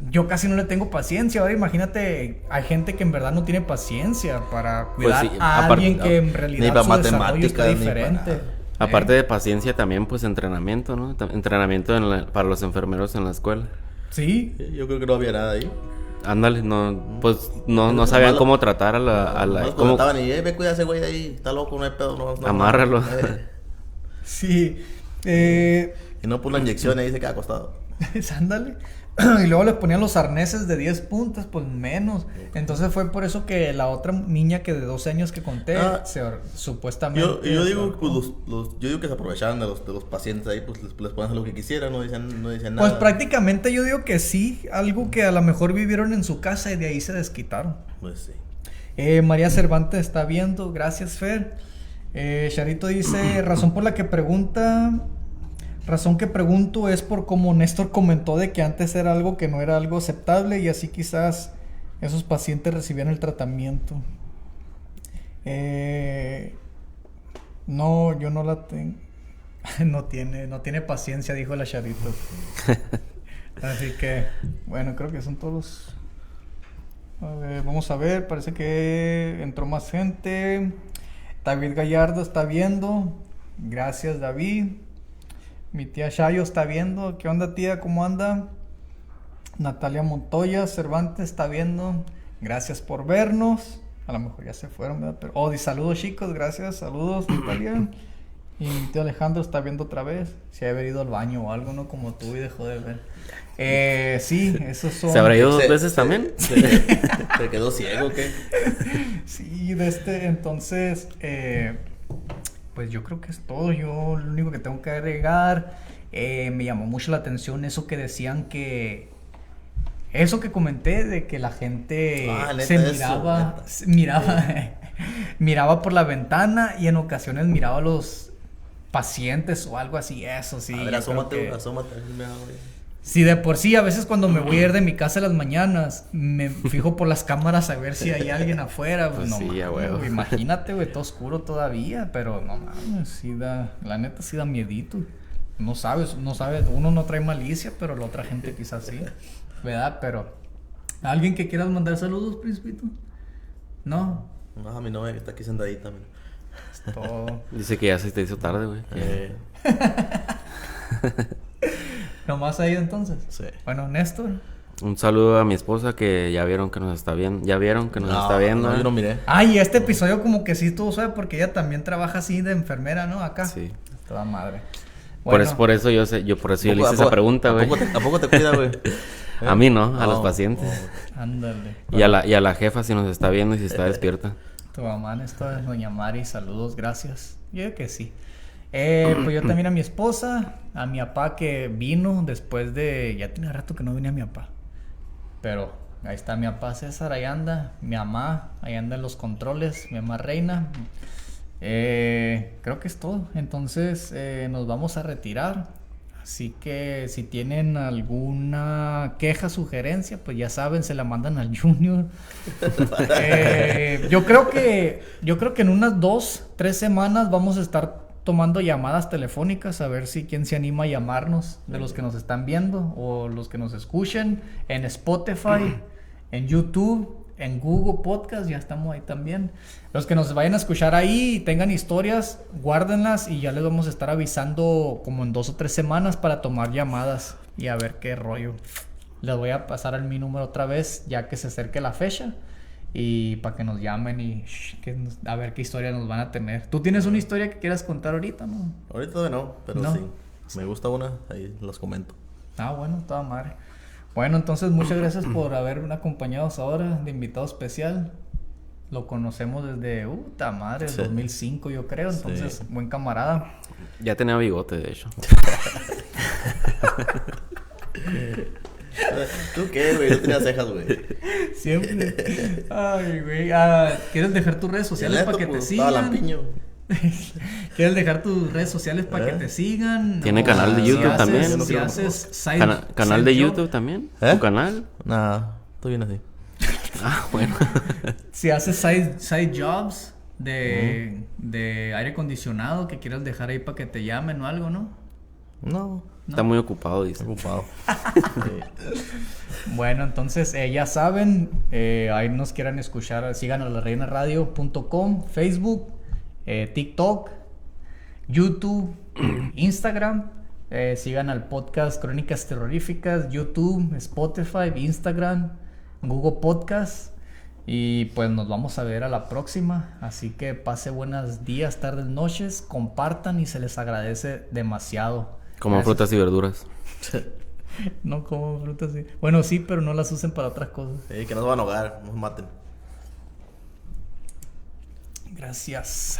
yo casi no le tengo paciencia. Ahora imagínate, hay gente que en verdad no tiene paciencia para cuidar sí, a aparte- alguien que en ni realidad para su desarrollo está matemáticas, ni diferente. para Aparte de paciencia también, pues entrenamiento, ¿no? Entrenamiento para los enfermeros en la escuela. Sí, Yo creo que no había nada ahí. Ándale, pues no sabían cómo tratar a la Nomás cómo- estaban y, ve, cuida a ese güey de ahí, está loco, no hay pedo, no. Amárralo. sí. Y no por la inyección ahí se queda acostado. Ándale. Y luego les ponían los arneses de 10 puntas, pues menos. Entonces fue por eso que la otra niña que de 12 años que conté, supuestamente... Yo digo, pues, yo digo que se aprovechaban de los pacientes ahí, pues les pueden hacer lo que quisieran, no decían nada. Pues prácticamente yo digo que sí, algo que a lo mejor vivieron en su casa y de ahí se desquitaron. Pues sí. María Cervantes está viendo, gracias Fer. Charito dice, razón que pregunto es por como Néstor comentó de que antes era algo que no era algo aceptable y así quizás esos pacientes recibían el tratamiento. No, yo no la tengo. No tiene paciencia, dijo la Charito. Así que, bueno, creo que son todos. A ver, vamos a ver, parece que entró más gente. David Gallardo está viendo. Gracias, David. Mi tía Shayo está viendo. ¿Qué onda, tía? ¿Cómo anda? Natalia Montoya Cervantes está viendo. Gracias por vernos. A lo mejor ya se fueron, ¿verdad? Pero, saludos, chicos. Gracias. Saludos, Natalia. Y mi tío Alejandro está viendo otra vez. Si ha ido al baño o algo, ¿no? Como tú y dejó de ver. Sí, esos son... ¿Se habrá ido 2 veces también? ¿Se quedó ciego o qué? Sí, entonces, pues yo creo que es todo. Yo lo único que tengo que agregar, me llamó mucho la atención eso que decían eso que comenté de que la gente miraba por la ventana y en ocasiones miraba a los pacientes o algo así, eso sí. A ver, asómate. Sí, de por sí, a veces cuando me voy a ir de mi casa en las mañanas, me fijo por las cámaras a ver si hay alguien afuera. Pues no sí, mames, güey. güey, imagínate, güey, todo oscuro todavía, pero no mames, la neta sí da miedito. No sabes, uno no trae malicia, pero la otra gente quizás sí, ¿verdad? Pero, ¿alguien que quieras mandar saludos, Principito? ¿No? No, a mi novia que está aquí sentadita. Es todo. Dice que ya se te hizo tarde, güey. ¿Nomás ahí entonces? Sí. Bueno, Néstor. Un saludo a mi esposa que ya vieron que nos está viendo. Ya vieron que nos está viendo. No, yo no miré. Ay, este episodio como que sí estuvo suave porque ella también trabaja así de enfermera, ¿no? Acá. Sí. Toda madre. Por eso yo le hice esa pregunta, güey. ¿A poco te cuida, güey? A mí no, a los pacientes. Ándale. Y a la jefa si nos está viendo y si está despierta. Tu mamá, Néstor, doña Mari, saludos, gracias. Yo creo que sí. Pues yo también a mi esposa, a mi papá que vino después de... Ya tiene rato que no venía mi papá. Pero ahí está mi papá César, ahí anda. Mi mamá, ahí anda en los controles. Mi mamá Reina. Creo que es todo. Entonces nos vamos a retirar. Así que si tienen alguna queja, sugerencia, pues ya saben, se la mandan al Junior. Yo creo que en unas 2-3 semanas vamos a estar tomando llamadas telefónicas a ver si quién se anima a llamarnos de los que nos están viendo o los que nos escuchen en Spotify, en YouTube, en Google Podcast, ya estamos ahí también. Los que nos vayan a escuchar ahí y tengan historias, guárdenlas y ya les vamos a estar avisando como en 2 o 3 semanas para tomar llamadas y a ver qué rollo. Les voy a pasar mi número otra vez ya que se acerque la fecha y para que nos llamen y a ver qué historia nos van a tener. ¿Tú tienes una historia que quieras contar ahorita, no? Ahorita todavía no, pero ¿No? sí. Me gusta una, ahí los comento. Bueno, toda madre. Bueno, entonces muchas gracias por haberme acompañado ahora de invitado especial. Lo conocemos desde, madre, Sí. 2005 yo creo. Entonces, Sí. buen camarada. Ya tenía bigote, de hecho. ¿Tú qué, güey? Yo tenía cejas, güey. Siempre. Ay, güey. ¿Quieres dejar tus redes sociales para que te Estaba sigan? lampiño. ¿Quieres dejar tus redes sociales para que te sigan? ¿Tiene O canal de si YouTube haces- también? Yo no Si quiero haces side, ¿Canal side de job, YouTube también? ¿Eh? ¿Tu canal? Nah, estoy bien así. Ah, bueno. Si haces side jobs de aire acondicionado que quieras dejar ahí para que te llamen o algo, ¿no? No, Está muy ocupado, dice. estoy ocupado. Bueno, entonces ya saben, ahí nos quieran escuchar, sigan a lareinaradio.com, Facebook, TikTok, YouTube, Instagram. Sigan al podcast Crónicas Terroríficas, YouTube, Spotify, Instagram, Google Podcast. Y pues nos vamos a ver a la próxima. Así que pase buenos días, tardes, noches. Compartan y se les agradece demasiado. Como Gracias. frutas y verduras. No como frutas, sí. Bueno, sí, pero no las usen para otras cosas. Que nos van a ahogar, nos maten. Gracias.